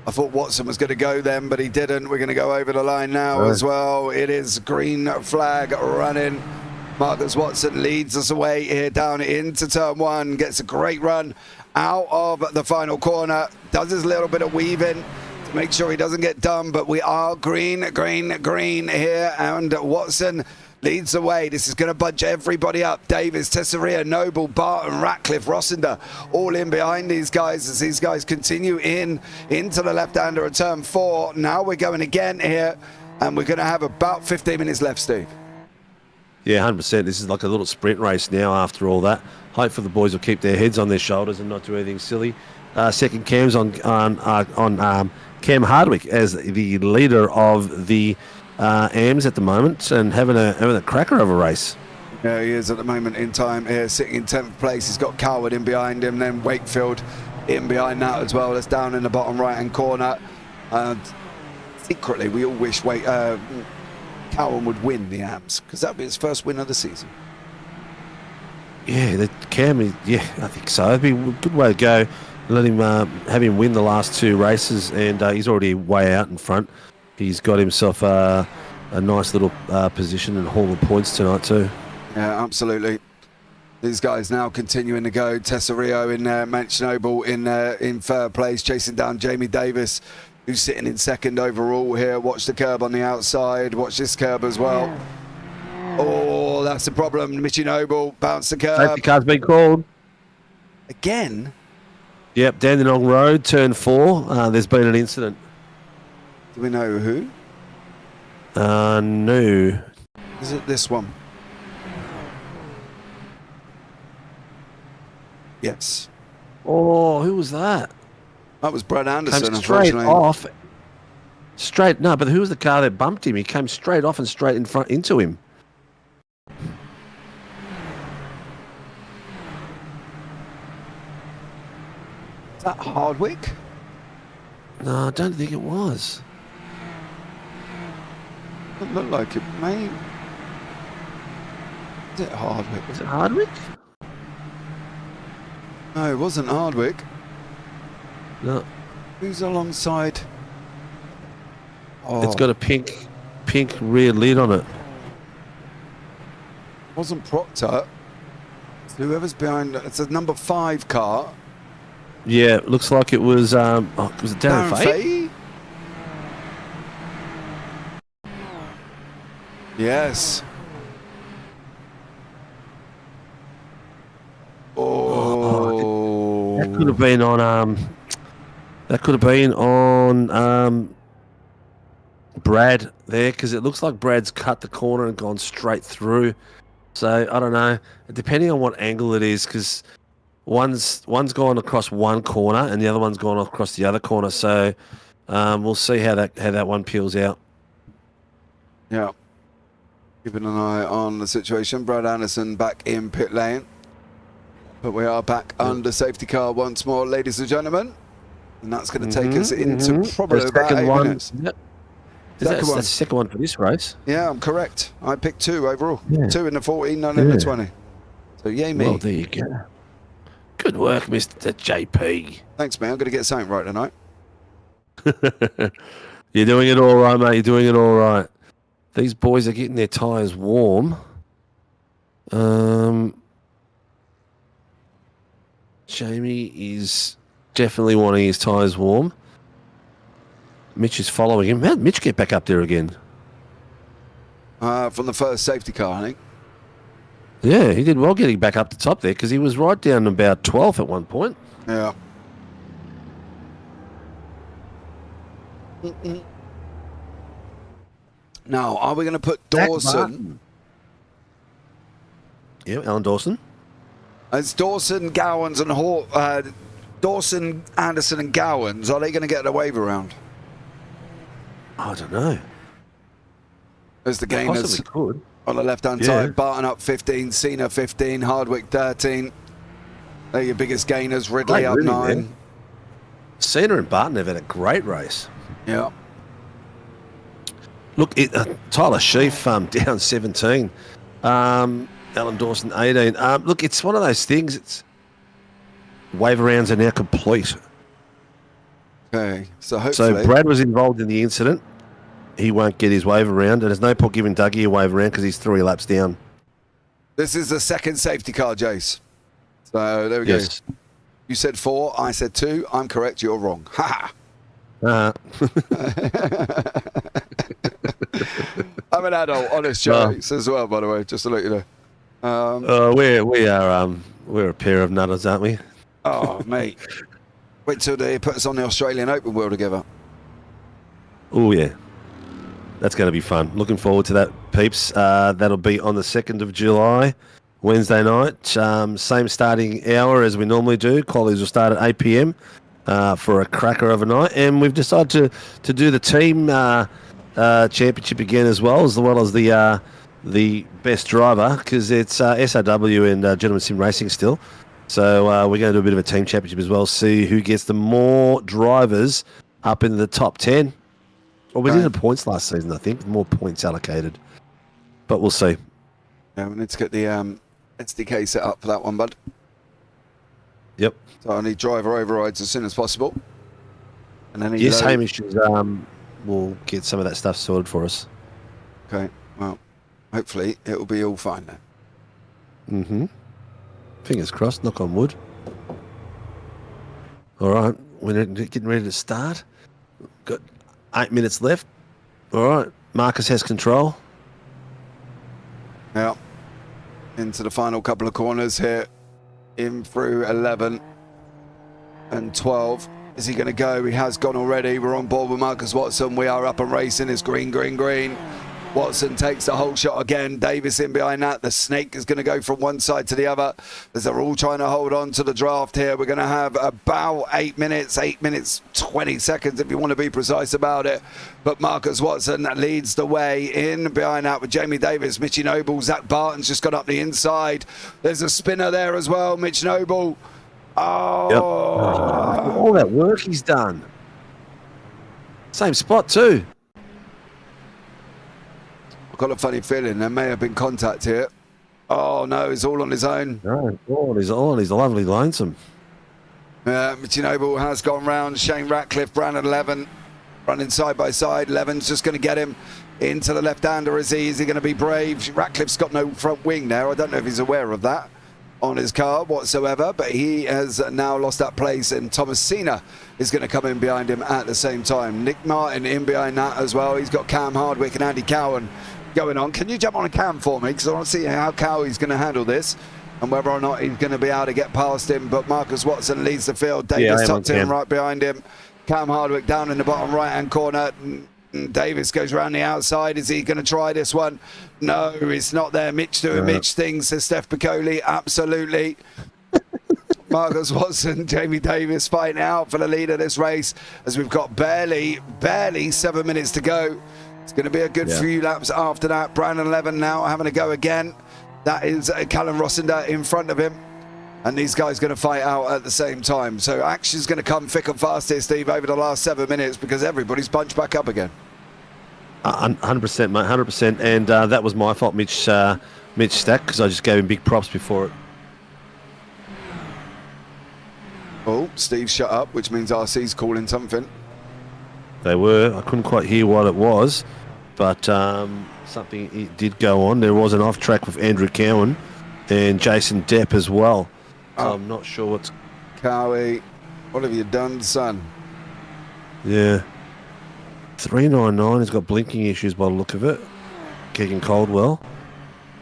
I thought Watson was going to go then, but he didn't. We're going to go over the line now as well. It is green flag running. Marcus Watson leads us away here down into turn one, gets a great run out of the final corner, does his little bit of weaving to make sure he doesn't get done, but we are green here, and Watson leads the way. This is going to bunch everybody up. Davis, Tessaria, Noble, Barton, Ratcliffe, Rossender, all in behind these guys as these guys continue into the left-hander at turn four. Now we're going again here, and we're going to have about 15 minutes left, Steve. Yeah, 100%. This is like a little sprint race now after all that. Hopefully the boys will keep their heads on their shoulders and not do anything silly. Second cam's on Cam Hardwick as the leader of the AMs at the moment and having a cracker of a race. Yeah, he is at the moment in time here, sitting in 10th place. He's got Coward in behind him, then Wakefield in behind that as well. That's down in the bottom right-hand corner. Secretly, we all wish Cowan would win the AMs because that would be his first win of the season. Yeah, Cam, I think so. It'd be a good way to go. Let him have him win the last two races, and he's already way out in front. He's got himself a nice little position and haul of points tonight too. Yeah, absolutely. These guys now continuing to go. Tessa Rio in Manch Noble in third place, chasing down Jamie Davis, who's sitting in second overall here. Watch the curb on the outside. Watch this curb as well. Oh, that's the problem. Mitchy Noble bounced the curb. Safety car's been called. Again? Yep, Dandenong Road, turn 4. There's been an incident. Do we know who? No. Is it this one? Yes. Oh, who was that? That was Brad Anderson, Came straight unfortunately. off. No, but who was the car that bumped him? He came straight off and straight in front into him. Is that Hardwick? No, I don't think it was. Doesn't look like it, mate. Is it Hardwick? Was it Hardwick? No, it wasn't Hardwick. No. Who's alongside? Oh, It's got a pink rear lid on it. wasn't Proctor. It's whoever's behind. It's a number 5 car. Yeah, it looks like it was. Was it Darren Fay? Yes. Oh. That could have been on. That could have been on Brad there, because it looks like Brad's cut the corner and gone straight through. So I don't know, depending on what angle it is, because one's gone across one corner and the other one's gone across the other corner. So we'll see how that one peels out. Yeah. Keeping an eye on the situation. Brad Anderson back in pit lane. But we are back under safety car once more, ladies and gentlemen. And that's going to take us into probably about 8 minutes. Yep. That's the second one for this race. Yeah, I'm correct. I picked 2 overall. Yeah. 2 in the 14, none in the 20. So yay me. Well, there you go. Good work, Mr. JP. Thanks, man. I'm going to get something right tonight. You're doing it all right, mate. You're doing it all right. These boys are getting their tyres warm. Jamie is definitely wanting his tyres warm. Mitch is following him. How'd Mitch get back up there again? From the first safety car, I think. Yeah, he did well getting back up the top there, because he was right down about 12th at one point. Yeah. Now, are we going to put Dawson? Yeah, Alan Dawson. It's Dawson, Gowans, and Dawson, Anderson, and Gowans. Are they going to get a wave around? I don't know. There's the gainers Possibly could. on the left-hand side. Barton up 15, Cena 15, Hardwick 13. They're your biggest gainers. Ridley up 9. Cena and Barton have had a great race. Yeah. Look, Tyler Sheaf down 17. Alan Dawson 18. Look, it's one of those things. It's wave rounds are now complete. Okay, so hopefully. So Brad was involved in the incident. He won't get his wave around, and there's no point giving Dougie a wave around because he's 3 laps down. This is the second safety car, Jace. So there we go. You said 4, I said 2. I'm correct, you're wrong. Ha ha. I'm an adult, honest Jace as well, by the way, just to let you know. We're a pair of nutters, aren't we? Oh, mate. Wait till they put us on the Australian Open wheel together. Oh, yeah. That's going to be fun. Looking forward to that, peeps. That'll be on the 2nd of July, Wednesday night. Same starting hour as we normally do. Qualies will start at 8 p.m. For a cracker of a night. And we've decided to do the team championship again as the best driver, because it's SRW and Gentleman Sim Racing still. So we're going to do a bit of a team championship as well, see who gets the more drivers up into the top 10. Well, we did the points last season, I think. More points allocated. But we'll see. Yeah, we need to get the SDK set up for that one, bud. Yep. So I need driver overrides as soon as possible. And then yes, Hamish will get some of that stuff sorted for us. Okay, well, hopefully it will be all fine then. Mm-hmm. Fingers crossed, knock on wood. All right, we're getting ready to start. Got 8 minutes left. All right, Marcus has control. Yeah. Into the final couple of corners here. In through 11. and 12. Is he going to go? He has gone already. We're on board with Marcus Watson. We are up and racing. It's green, green, green. Watson takes the whole shot again. Davis in behind that. The snake is going to go from one side to the other as they're all trying to hold on to the draft here. We're going to have about 8 minutes 20 seconds if you want to be precise about it. But Marcus Watson leads the way in behind that with Jamie Davis, Mitchy Noble. Zach Barton's just got up the inside. There's a spinner there as well, Mitch Noble. Oh. Yep. All that work he's done. Same spot too. Got a funny feeling there may have been contact here. Oh no, he's all on his own. No, he's lovely lonesome. Mitchy Noble has gone round. Shane Ratcliffe, Brandon Levin, running side by side. Levin's just going to get him into the left-hander. Is he going to be brave? Ratcliffe's got no front wing there. I don't know if he's aware of that on his car whatsoever, but he has now lost that place, and Thomas Cena is going to come in behind him at the same time. Nick Martin in behind that as well. He's got Cam Hardwick and Andy Cowan going on. Can you jump on a Cam for me? Because I want to see how Cowie's going to handle this and whether or not he's going to be able to get past him. But Marcus Watson leads the field. Davis tucked in right behind him. Cam Hardwick down in the bottom right-hand corner. Davis goes around the outside. Is he going to try this one? No, it's not there. Mitch doing Mitch things, says Steph Piccoli. Absolutely. Marcus Watson, Jamie Davis fighting out for the lead of this race as we've got barely 7 minutes to go. It's going to be a good few laps after that. Brandon Levin now having a go again. That is Callum Rossender in front of him. And these guys going to fight out at the same time. So action's going to come thick and fast here, Steve, over the last 7 minutes because everybody's bunched back up again. 100%, mate, 100%. And that was my fault, Mitch Stack, because I just gave him big props before it. Oh, Steve shut up, which means RC's calling something. They were. I couldn't quite hear what it was, but something did go on. There was an off track with Andrew Cowan and Jason Depp as well. So I'm not sure what's... Cowie, what have you done, son? Yeah. 399 has got blinking issues by the look of it. Keegan Caldwell.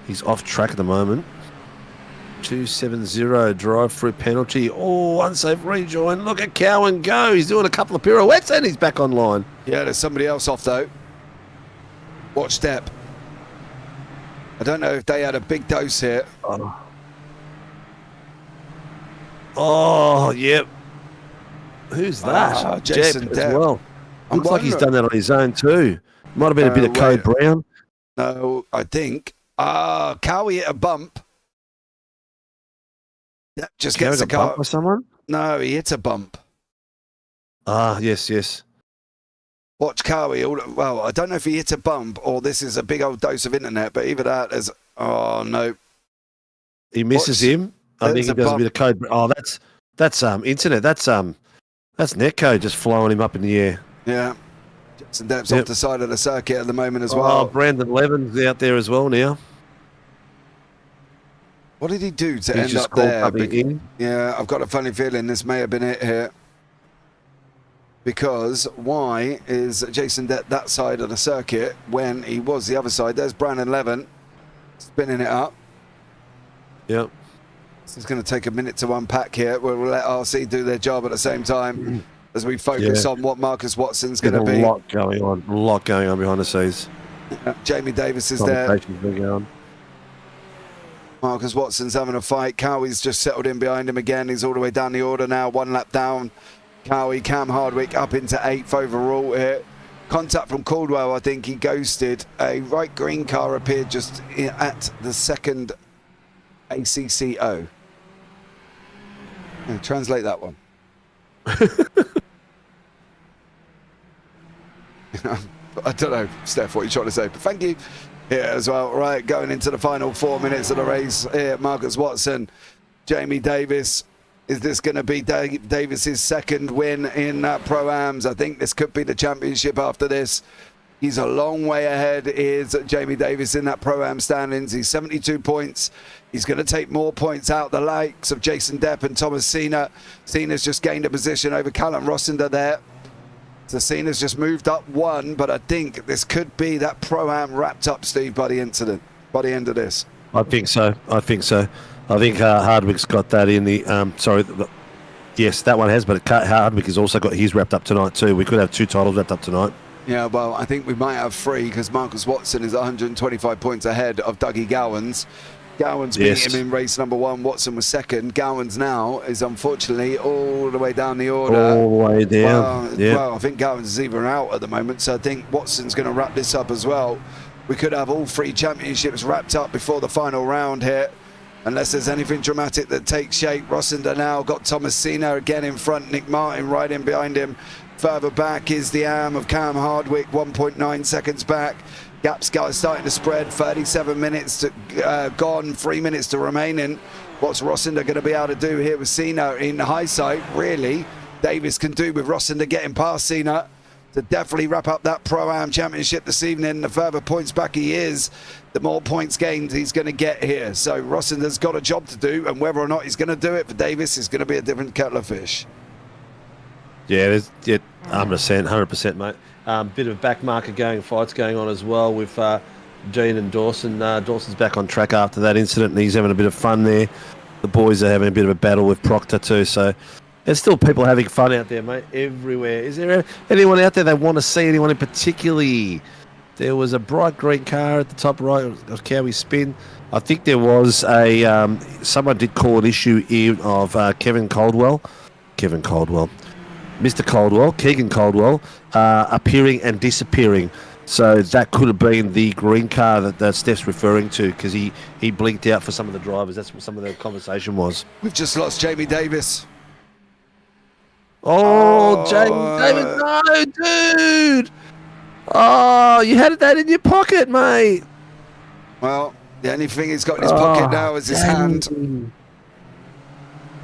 He's off track at the moment. 270 drive-through penalty. Oh, unsafe rejoin. Look at Cowan go. He's doing a couple of pirouettes and he's back online. Yeah, there's somebody else off though. Watch step. I don't know if they had a big dose here. Oh yep. Who's that? Jason Depp as well. Looks like he's done that on his own too. Might have been a bit of Code Brown. No, I think. Cowie hit a bump. That just gets the car. By someone? No, he hits a bump. Yes. Watch Cowie. Well, I don't know if he hits a bump or this is a big old dose of internet, but either that is. Oh no. He misses him. I think he does a bit of code. Oh, that's internet. That's netcode just flowing him up in the air. Yeah. Jason Depp's off the side of the circuit at the moment as well. Oh, Brandon Levin's out there as well now. What did he do to end up there? Yeah, I've got a funny feeling this may have been it here. Because why is Jason Depp that side of the circuit when he was the other side? There's Brandon Levin spinning it up. Yep. This is going to take a minute to unpack here. We'll let RC do their job at the same time as we focus on what Marcus Watson's going to be. A lot going on behind the scenes. Jamie Davis is there. Marcus Watson's having a fight. Cowie's just settled in behind him again. He's all the way down the order now. 1 lap down. Cowie, Cam Hardwick up into 8th overall here. Contact from Caldwell, I think he ghosted. A right green car appeared just at the second ACCO. Yeah, translate that one. I don't know, Steph, what you're trying to say, but thank you. Here as well. Right, going into the final 4 minutes of the race here. Marcus Watson, Jamie Davis. Is this going to be Davis's second win in Pro-Ams? I think this could be the championship after this. He's a long way ahead, is Jamie Davis in that Pro-Am standings. He's 72 points. He's going to take more points out the likes of Jason Depp and Thomas Cena. Cena's just gained a position over Callum Rossender there. So Cena's just moved up 1, but I think this could be that Pro-Am wrapped up, Steve, by the end of this. I think so. I think Hardwick's got that in the Yes, that one has, but Hardwick has also got his wrapped up tonight too. We could have 2 titles wrapped up tonight. Yeah, well, I think we might have 3 because Marcus Watson is 125 points ahead of Dougie Gowans. Gowans beat him in race number 1. Watson was second. Gowans now is unfortunately all the way down the order. All the way down. Well, I think Gowans is even out at the moment, so I think Watson's going to wrap this up as well. We could have all 3 championships wrapped up before the final round here, unless there's anything dramatic that takes shape. Rossender now got Thomas Cena again in front. Nick Martin right in behind him. Further back is the AM of Cam Hardwick, 1.9 seconds back. Gaps starting to spread. 37 minutes to, gone, 3 minutes to remaining. What's Rossender going to be able to do here with Cena in hindsight? Really, Davis can do with Rossender getting past Cena to definitely wrap up that Pro-Am Championship this evening. The further points back he is, the more points gained he's going to get here. So Rossender's got a job to do, and whether or not he's going to do it for Davis is going to be a different kettle of fish. Yeah, there's 100%, mate. Bit of back marker fights going on as well with Dean and Dawson. Dawson's back on track after that incident, and he's having a bit of fun there. The boys are having a bit of a battle with Proctor too, so there's still people having fun out there, mate, everywhere. Is there anyone out there that want to see anyone in particularly? There was a bright green car at the top right of Cowie Spin. I think there was someone did call an issue in of Keegan Caldwell, appearing and disappearing. So that could have been the green car that Steph's referring to, because he blinked out for some of the drivers. That's what some of the conversation was. We've just lost Jamie Davis. Jamie Davis, no, dude! Oh, you had that in your pocket, mate. Well, the only thing he's got in his pocket now is his hand.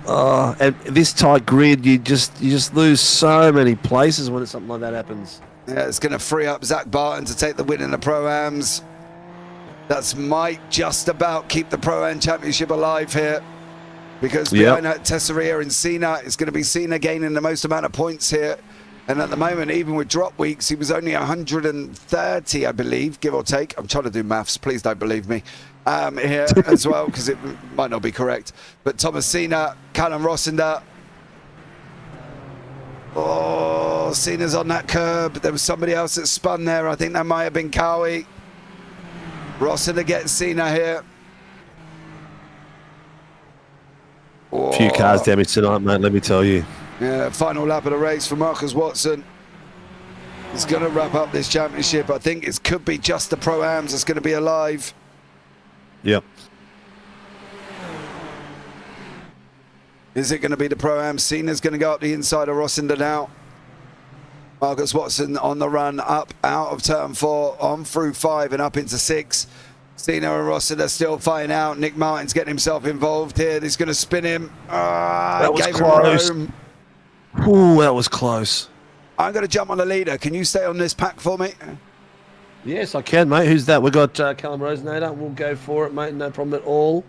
Oh, and this tight grid, you just lose so many places when something like that happens. Yeah, it's going to free up Zach Barton to take the win in the Pro-Ams. That might just about keep the Pro-Am Championship alive here, because behind that Tesseraia and Cena, it's going to be Cena gaining the most amount of points here. And at the moment, even with drop weeks, he was only 130, I believe, give or take. I'm trying to do maths. Please don't believe me here as well, because it might not be correct. But Thomas Cena, Callum Rossender. Oh, Cena's on that curb. There was somebody else that spun there. I think that might have been Cowie. Rossender gets Cena here. A few cars damaged tonight, mate, let me tell you. Yeah, final lap of the race for Marcus Watson. He's going to wrap up this championship. I think it could be just the Pro-Ams that's going to be alive. Yep. Is it going to be the Pro-Am? Cena's going to go up the inside of Rossender now. Marcus Watson on the run up out of turn 4, on through 5 and up into 6. Cena and Rossender still fighting out. Nick Martin's getting himself involved here. He's going to spin him. That was close. Ooh, that was close. I'm going to jump on the leader. Can you stay on this pack for me? Yes, I can, mate. Who's that? We've got Callum Rosenator. We'll go for it, mate. No problem at all.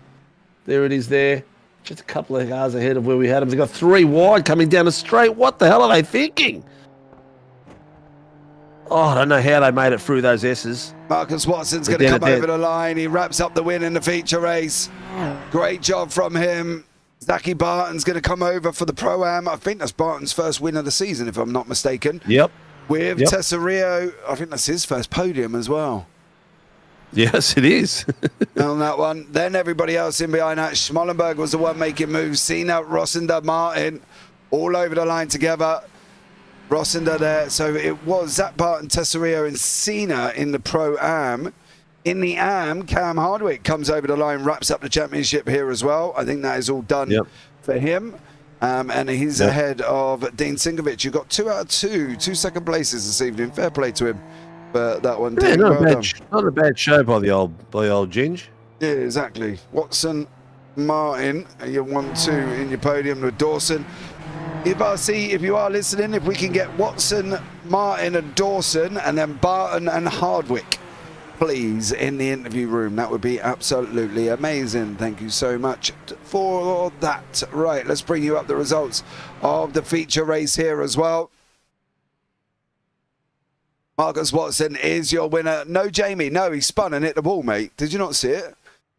There it is there. Just a couple of cars ahead of where we had them. They've got 3 wide coming down the straight. What the hell are they thinking? Oh, I don't know how they made it through those S's. Marcus Watson's going to come over the line. He wraps up the win in the feature race. Great job from him. Zachy Barton's going to come over for the Pro-Am. I think that's Barton's first win of the season, if I'm not mistaken. Yep. With Tesseraia, I think that's his first podium as well. Yes, it is. On that one. Then everybody else in behind that. Schmallenberg was the one making moves. Cena, Rossender, Martin, all over the line together. Rossender there. So it was Zach Barton, Tesseraia and Cena in the Pro-Am. In the AM, Cam Hardwick comes over the line, wraps up the championship here as well. I think that is all done for him. And he's ahead of Dean Sinkovic, who got 2 out of 2 second places this evening. Fair play to him. But that one, yeah, not a bad show by the old Ginge. Yeah, exactly. Watson, Martin, you're 1-2 in your podium with Dawson. If you are listening, if we can get Watson, Martin and Dawson, and then Barton and Hardwick, please, in the interview room, that would be absolutely amazing. Thank you so much for that. Right, let's bring you up the results of the feature race here as well. Marcus Watson is your winner. No, Jamie, no, he spun and hit the ball, mate. Did you not see it?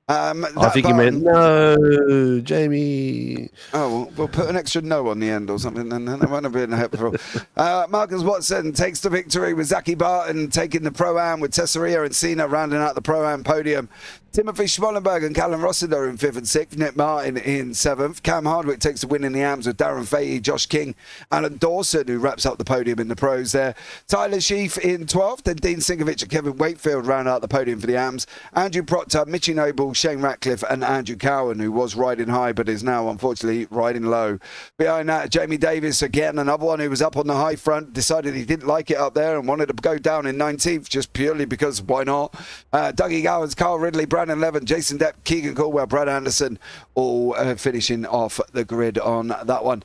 I think you meant no, Jamie. Oh, we'll put an extra no on the end or something, and that won't have been helpful. Marcus Watson takes the victory with Zaki Barton taking the Pro-Am with Tesseraia and Cena rounding out the Pro-Am podium. Timothy Schmallenberg and Callum Rossiter in 5th and 6th. Nick Martin in 7th. Cam Hardwick takes the win in the AMs with Darren Fahey, Josh King, Alan Dawson, who wraps up the podium in the pros there. Tyler Sheaf in 12th. And Dean Sinkovic and Kevin Wakefield round out the podium for the AMs. Andrew Proctor, Mitchie Noble, Shane Ratcliffe and Andrew Cowan, who was riding high but is now unfortunately riding low. Behind that, Jamie Davis, again, another one who was up on the high front, decided he didn't like it up there and wanted to go down in 19th just purely because why not? Dougie Gowans, Carl Ridley, Brandon Levin, Jason Depp, Keegan Caldwell, Brad Anderson, all finishing off the grid on that one.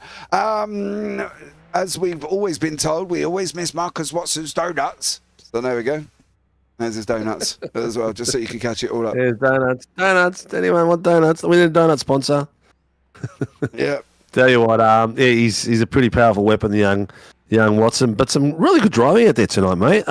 As we've always been told, we always miss Marcus Watson's donuts. So there we go. There's his donuts as well, just so you can catch it all up. There's donuts. Donuts. Anyone want donuts? We need a donut sponsor. Yeah. Tell you what, yeah, he's a pretty powerful weapon, the young Watson. But some really good driving out there tonight, mate.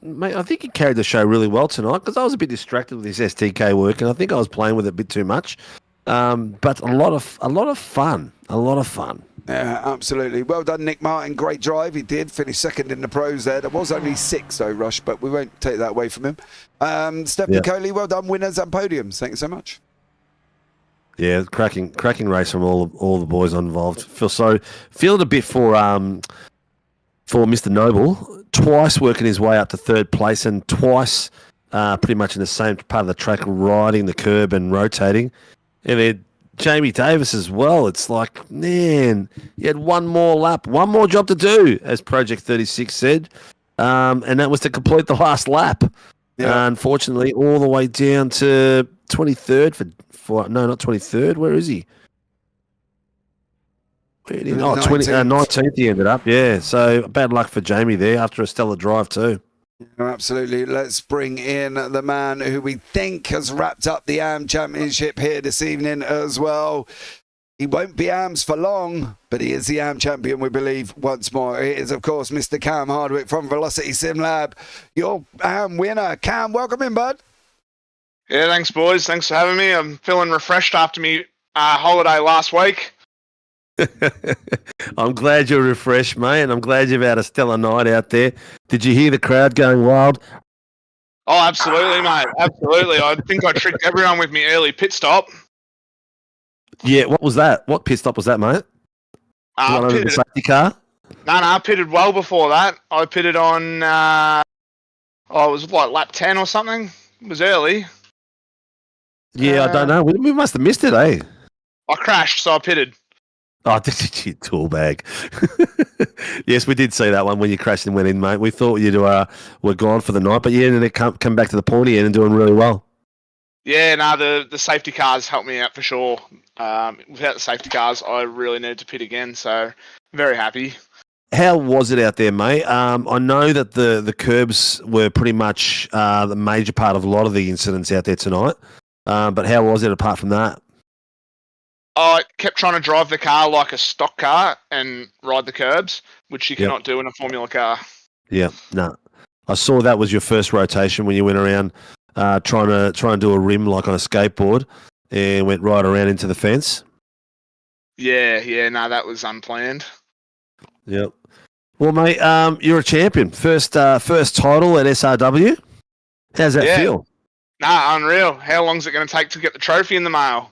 Mate, I think he carried the show really well tonight because I was a bit distracted with his STK work, and I think I was playing with it a bit too much. But a lot of fun. Yeah, absolutely. Well done, Nick Martin. Great drive. He did finish second in the pros there. There was only 6, though, Rush, but we won't take that away from him. Steph Piccoli, well done. Winners and podiums. Thank you so much. Yeah, cracking race from all the boys involved. Feel it a bit for Mr. Noble. Twice working his way up to 3rd place and twice pretty much in the same part of the track, riding the curb and rotating. And then Jamie Davis as well. It's like, man, he had one more lap, one more job to do, as Project 36 said. And that was to complete the last lap. Yeah. Unfortunately, all the way down to 23rd no, not 23rd. Where is he? 19th he ended up, yeah. So bad luck for Jamie there after a stellar drive too. Absolutely. Let's bring in the man who we think has wrapped up the AM Championship here this evening as well. He won't be AMs for long, but he is the AM champion, we believe, once more. It is, of course, Mr. Cam Hardwick from Velocity Sim Lab, your AM winner. Cam, welcome in, bud. Yeah, thanks, boys. Thanks for having me. I'm feeling refreshed after me holiday last week. I'm glad you're refreshed, mate, and I'm glad you've had a stellar night out there. Did you hear the crowd going wild? Oh, absolutely, mate. Absolutely. I think I tricked everyone with my early pit stop. Yeah, what was that? What pit stop was that, mate? The safety car? No, I pitted well before that. I pitted on, it was like lap 10 or something. It was early. Yeah, I don't know. We must have missed it, eh? I crashed, so I pitted. Oh, did you tool bag? Yes, we did see that one when you crashed and went in, mate. We thought you were gone for the night, but you ended up come back to the pointy end and doing really well. Yeah, no, the safety cars helped me out for sure. Without the safety cars, I really needed to pit again, so very happy. How was it out there, mate? I know that the curbs were pretty much the major part of a lot of the incidents out there tonight, but how was it apart from that? I kept trying to drive the car like a stock car and ride the curbs, which you cannot do in a Formula car. Yeah, no. I saw that was your first rotation when you went around trying to do a rim like on a skateboard and went right around into the fence. Yeah, no, that was unplanned. Yep. Well, mate, you're a champion. First title at SRW. How's that feel? Nah, unreal. How long is it going to take to get the trophy in the mail?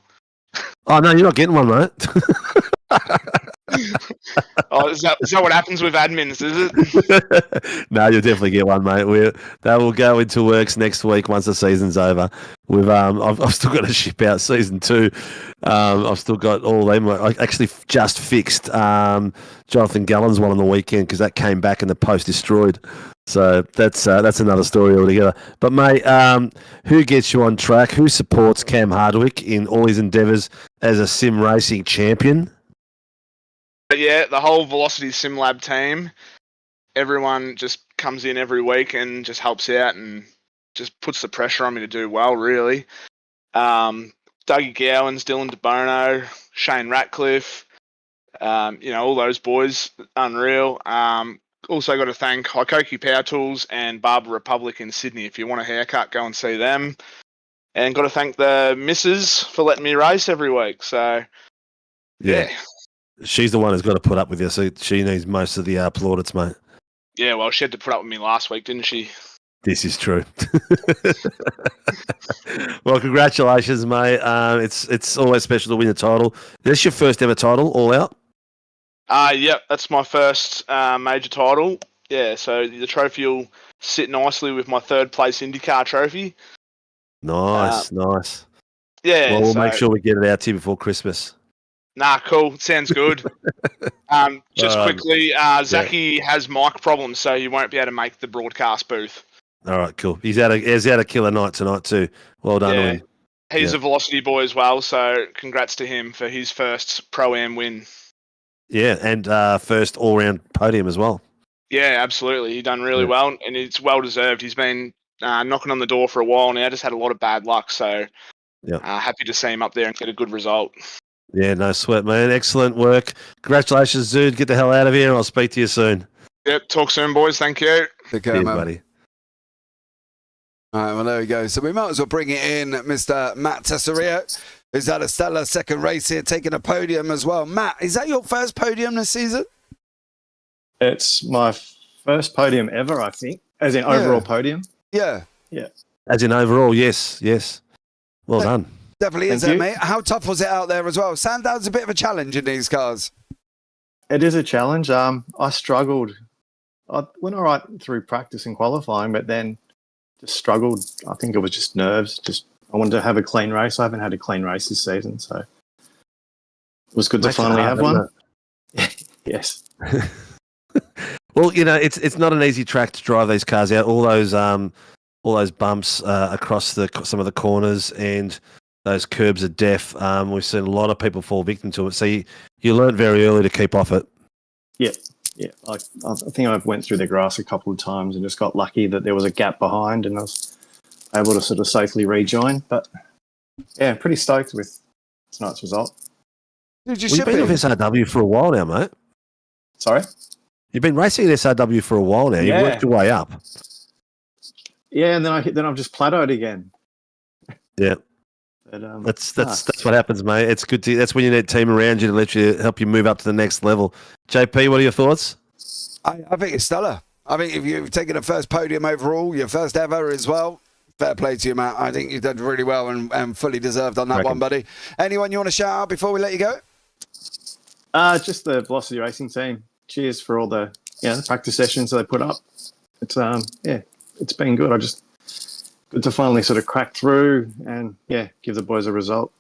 Oh, no, you're not getting one, mate. Oh, is that what happens with admins, is it? No, you'll definitely get one, mate. That will go into works next week once the season's over. I've still got to ship out season 2. I've still got all them. I actually just fixed Jonathan Gallen's one on the weekend because that came back and the post destroyed. So that's another story altogether. But mate, who gets you on track? Who supports Cam Hardwick in all his endeavours as a sim racing champion? Yeah, the whole Velocity Sim Lab team. Everyone just comes in every week and just helps out and just puts the pressure on me to do well, really. Dougie Gowans, Dylan DeBono, Shane Ratcliffe, all those boys, unreal. Also got to thank Hikoki Power Tools and Barber Republic in Sydney. If you want a haircut, go and see them. And got to thank the missus for letting me race every week. So, yeah. She's the one who's got to put up with you, so she needs most of the plaudits, mate. Yeah, well, she had to put up with me last week, didn't she? This is true. Well, congratulations, mate. It's always special to win a title. This your first ever title, all out? Yep, that's my first major title. Yeah, so the trophy will sit nicely with my third place IndyCar trophy. Nice. Yeah. Well, we'll make sure we get it out to you before Christmas. Nah, cool. Sounds good. Just quickly, Zachy has mic problems, so he won't be able to make the broadcast booth. All right, cool. He's had a killer night tonight too. Well done to him. He's a Velocity boy as well, so congrats to him for his first Pro-Am win. Yeah, and first all-round podium as well. Yeah, absolutely. He done really well, and it's well-deserved. He's been knocking on the door for a while now, just had a lot of bad luck, so happy to see him up there and get a good result. Yeah, no sweat, man. Excellent work. Congratulations, Zood. Get the hell out of here, and I'll speak to you soon. Yep, talk soon, boys. Thank you. Take care, man. Buddy. All right, well, there we go. So we might as well bring it in Mr. Matt Tessarier, who's had a stellar second race here, taking a podium as well. Matt, is that your first podium this season? It's my first podium ever, I think, as in overall podium. Yeah. Yeah. As in overall, yes. Well done. Definitely is, mate. How tough was it out there as well? Sandown's a bit of a challenge in these cars. It is a challenge. I struggled. I went all right through practice and qualifying, but then just struggled. I think it was just nerves. I wanted to have a clean race. I haven't had a clean race this season, so it was good to finally have one. Yes. Well, it's not an easy track to drive these cars out. All those bumps across some of the corners and those curbs are deaf. We've seen a lot of people fall victim to it. So you learned very early to keep off it. Yeah. I think I went through the grass a couple of times and just got lucky that there was a gap behind and I was able to sort of safely rejoin. But yeah, pretty stoked with tonight's result. You've been with SRW for a while now, mate. Sorry? You've been racing at SRW for a while now. You've worked your way up. Yeah, and then I've just plateaued again. Yeah. But, that's what happens, mate. It's good that's when you need a team around you to help you move up to the next level. JP, what are your thoughts? I think it's stellar. I think if you've taken a first podium overall, your first ever as well, fair play to you, Matt. I think you've done really well and fully deserved on that one, buddy. Anyone you want to shout out before we let you go? Just the Velocity Racing team. Cheers for all the practice sessions they put up. It's it's been good. Good to finally sort of crack through and give the boys a result.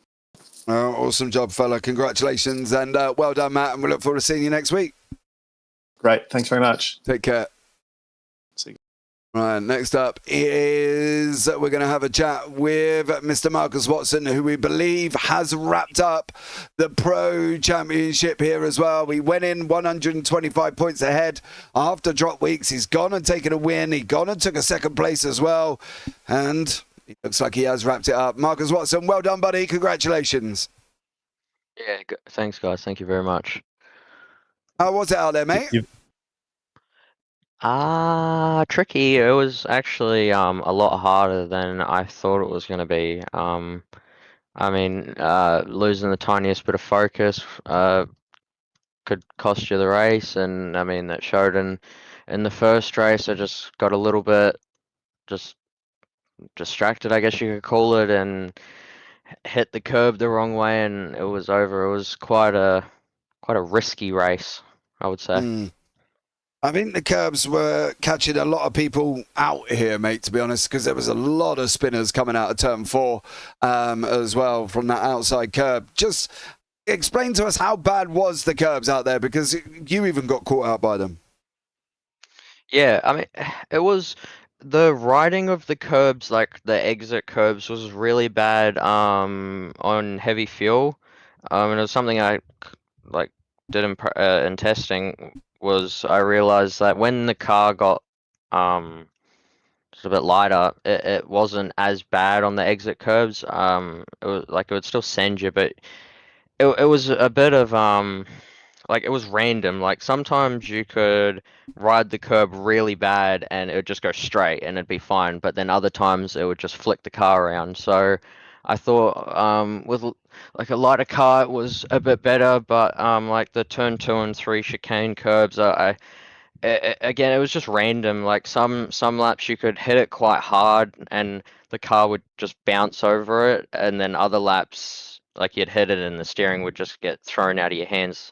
Awesome job, fella. Congratulations and well done, Matt. And we look forward to seeing you next week. Great. Thanks very much. Take care. See you. Right, next up is we're going to have a chat with Mr. Marcus Watson, who we believe has wrapped up the Pro Championship here as well. We went in 125 points ahead after drop weeks. He's gone and taken a win. He gone and took a second place as well. And it looks like he has wrapped it up. Marcus Watson, well done, buddy. Congratulations. Yeah, thanks, guys. Thank you very much. How was it out there, mate? Tricky. It was actually a lot harder than I thought it was going to be. Losing the tiniest bit of focus could cost you the race, and that showed in the first race. I just got a little bit just distracted, I guess you could call it, and hit the curb the wrong way, and it was over. It was quite a risky race, I would say. I think the curbs were catching a lot of people out here, mate, to be honest, because there was a lot of spinners coming out of turn 4 as well from that outside curb. Just explain to us how bad was the curbs out there, because you even got caught out by them. Yeah, it was the riding of the curbs, like the exit curbs, was really bad on heavy fuel. And it was something I did in testing. Was I realized that when the car got just a bit lighter, it wasn't as bad on the exit curbs. It would still send you, but it was a bit of like it was random. Like sometimes you could ride the curb really bad and it would just go straight and it'd be fine, but then other times it would just flick the car around. So I thought with like a lighter car it was a bit better, but like the turn 2 and 3 chicane curbs, again, it was just random. Like some laps you could hit it quite hard and the car would just bounce over it, and then other laps like you'd hit it and the steering would just get thrown out of your hands,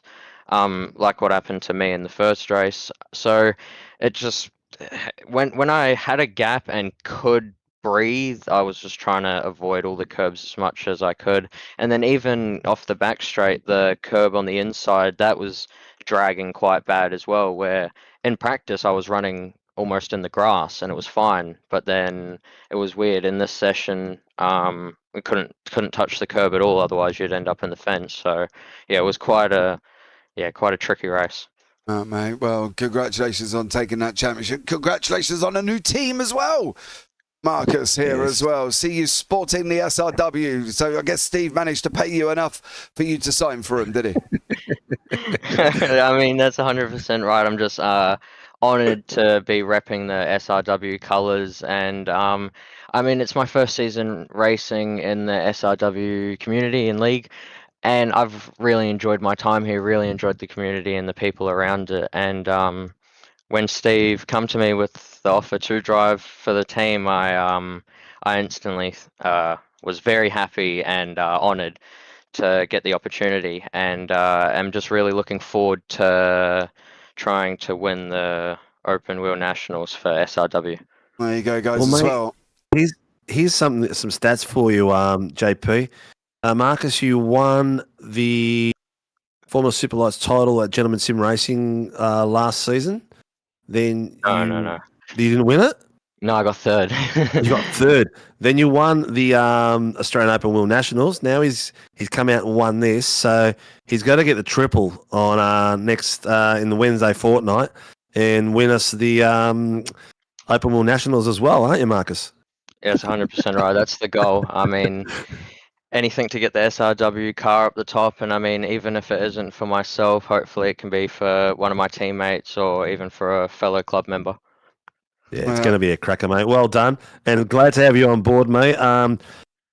like what happened to me in the first race. So it just when I had a gap and could breathe, I was just trying to avoid all the curbs as much as I could. And then even off the back straight, the curb on the inside, that was dragging quite bad as well, where in practice I was running almost in the grass and it was fine, but then it was weird in this session. We couldn't touch the curb at all, otherwise you'd end up in the fence. So yeah, it was quite a tricky race. Oh, mate. Well, congratulations on taking that championship. Congratulations on a new team as well. Marcus here as well. See you sporting the SRW. So I guess Steve managed to pay you enough for you to sign for him, did he? I mean, that's 100% right. I'm just honoured to be repping the SRW colours, and I mean, it's my first season racing in the SRW community and league, and I've really enjoyed my time here, really enjoyed the community and the people around it, and when Steve come to me with the offer to drive for the team, I instantly was very happy and honoured to get the opportunity, and I'm just really looking forward to trying to win the Open Wheel Nationals for SRW. There you go, guys, Well, as mate, well. Here's some stats for you, JP. Marcus, you won the Formula Superlights title at Gentleman Sim Racing last season. Then No. You didn't win it? No, I got third. You got third. Then you won the Australian Open Wheel Nationals. Now he's come out and won this, so he's got to get the triple on next in the Wednesday fortnight and win us the Open Wheel Nationals as well, aren't you, Marcus? Yeah, that's 100% right. That's the goal. I mean, anything to get the SRW car up the top, and I mean, even if it isn't for myself, hopefully it can be for one of my teammates or even for a fellow club member. Yeah, it's going to be a cracker, mate. Well done, and glad to have you on board, mate. A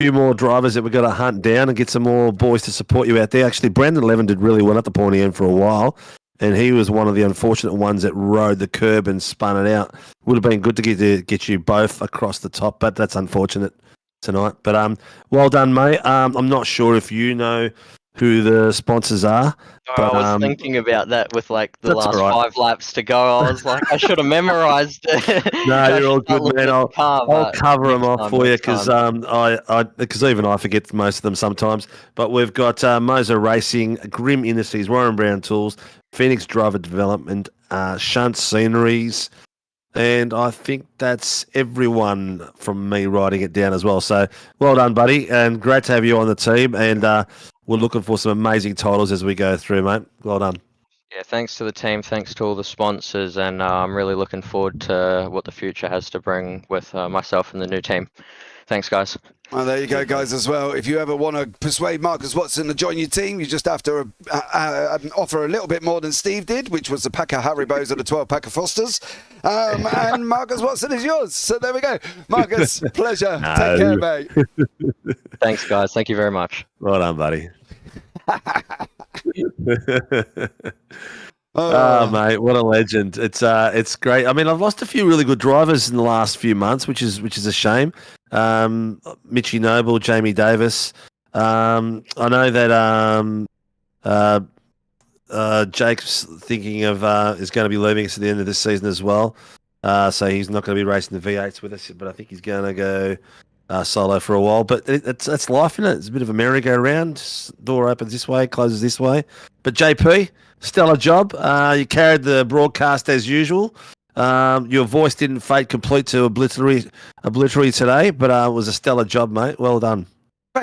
few more drivers that we've got to hunt down and get some more boys to support you out there. Actually, Brandon Levin did really well at the pointy end for a while, and he was one of the unfortunate ones that rode the curb and spun it out. Would have been good to get you both across the top, but that's unfortunate tonight. But well done, mate. I'm not sure if you know who the sponsors are. But, I was thinking about that with like the last 5 laps to go. I was like, I should have memorized it. No, you're all good, man. I'll cover them off for you because even I forget most of them sometimes. But we've got MOZA Racing, Grim Industries, Warren Brown Tools, Phoenix Driver Development, Shunt Sceneries, and I think that's everyone from me writing it down as well. So well done, buddy, and great to have you on the team. And we're looking for some amazing titles as we go through, mate. Well done. Yeah, thanks to the team, thanks to all the sponsors, and I'm really looking forward to what the future has to bring with myself and the new team. Thanks, guys. Well, there you go, guys, as well. If you ever want to persuade Marcus Watson to join your team, you just have to offer a little bit more than Steve did, which was a pack of Haribos and a 12-pack of Fosters. And Marcus Watson is yours. So there we go. Marcus, pleasure. No. Take care, mate. Thanks, guys. Thank you very much. Well done, buddy. Oh, mate, what a legend! It's great. I mean, I've lost a few really good drivers in the last few months, which is a shame. Mitchie Noble, Jamie Davis. I know that Jake's thinking of is going to be leaving us at the end of this season as well. So he's not going to be racing the V8s with us, but I think he's going to go solo for a while. But that's life, isn't it? It's a bit of a merry-go-round. Door opens this way, closes this way. But JP, stellar job. You carried the broadcast as usual. Your voice didn't fade complete to obliterate today, but it was a stellar job, mate. Well done.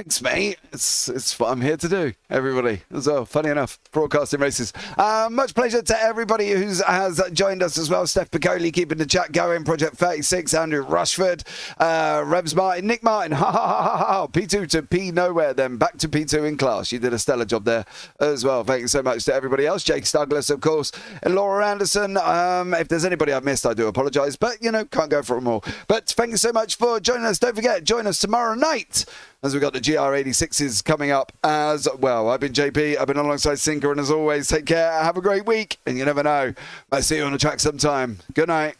Thanks, mate. It's what I'm here to do, everybody, as well. Funny enough, broadcasting races. Much pleasure to everybody who has joined us as well. Steph Piccoli keeping the chat going. Project 36, Andrew Rushford, Rebs Martin, Nick Martin, ha ha ha ha ha. P2 to P nowhere, then back to P2 in class. You did a stellar job there as well. Thank you so much to everybody else. Jake Douglas, of course, and Laura Anderson. If there's anybody I've missed, I do apologise, but you know, can't go for them all. But thank you so much for joining us. Don't forget, join us tomorrow night as we've got the GR86s coming up as well. I've been JP, I've been alongside Sinker, and as always, take care, have a great week, and you never know, I'll see you on the track sometime. Good night.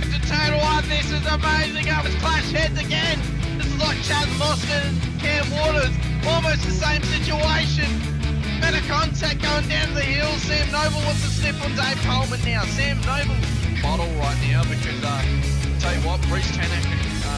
It's a total one, this is amazing, I was clash heads again. This is like Chad Moscow and Cam Waters, almost the same situation. Better contact going down the hill. Sam Noble wants to slip on Dave Coleman now. Sam Noble bottle right now because, tell you what, Bruce Tanak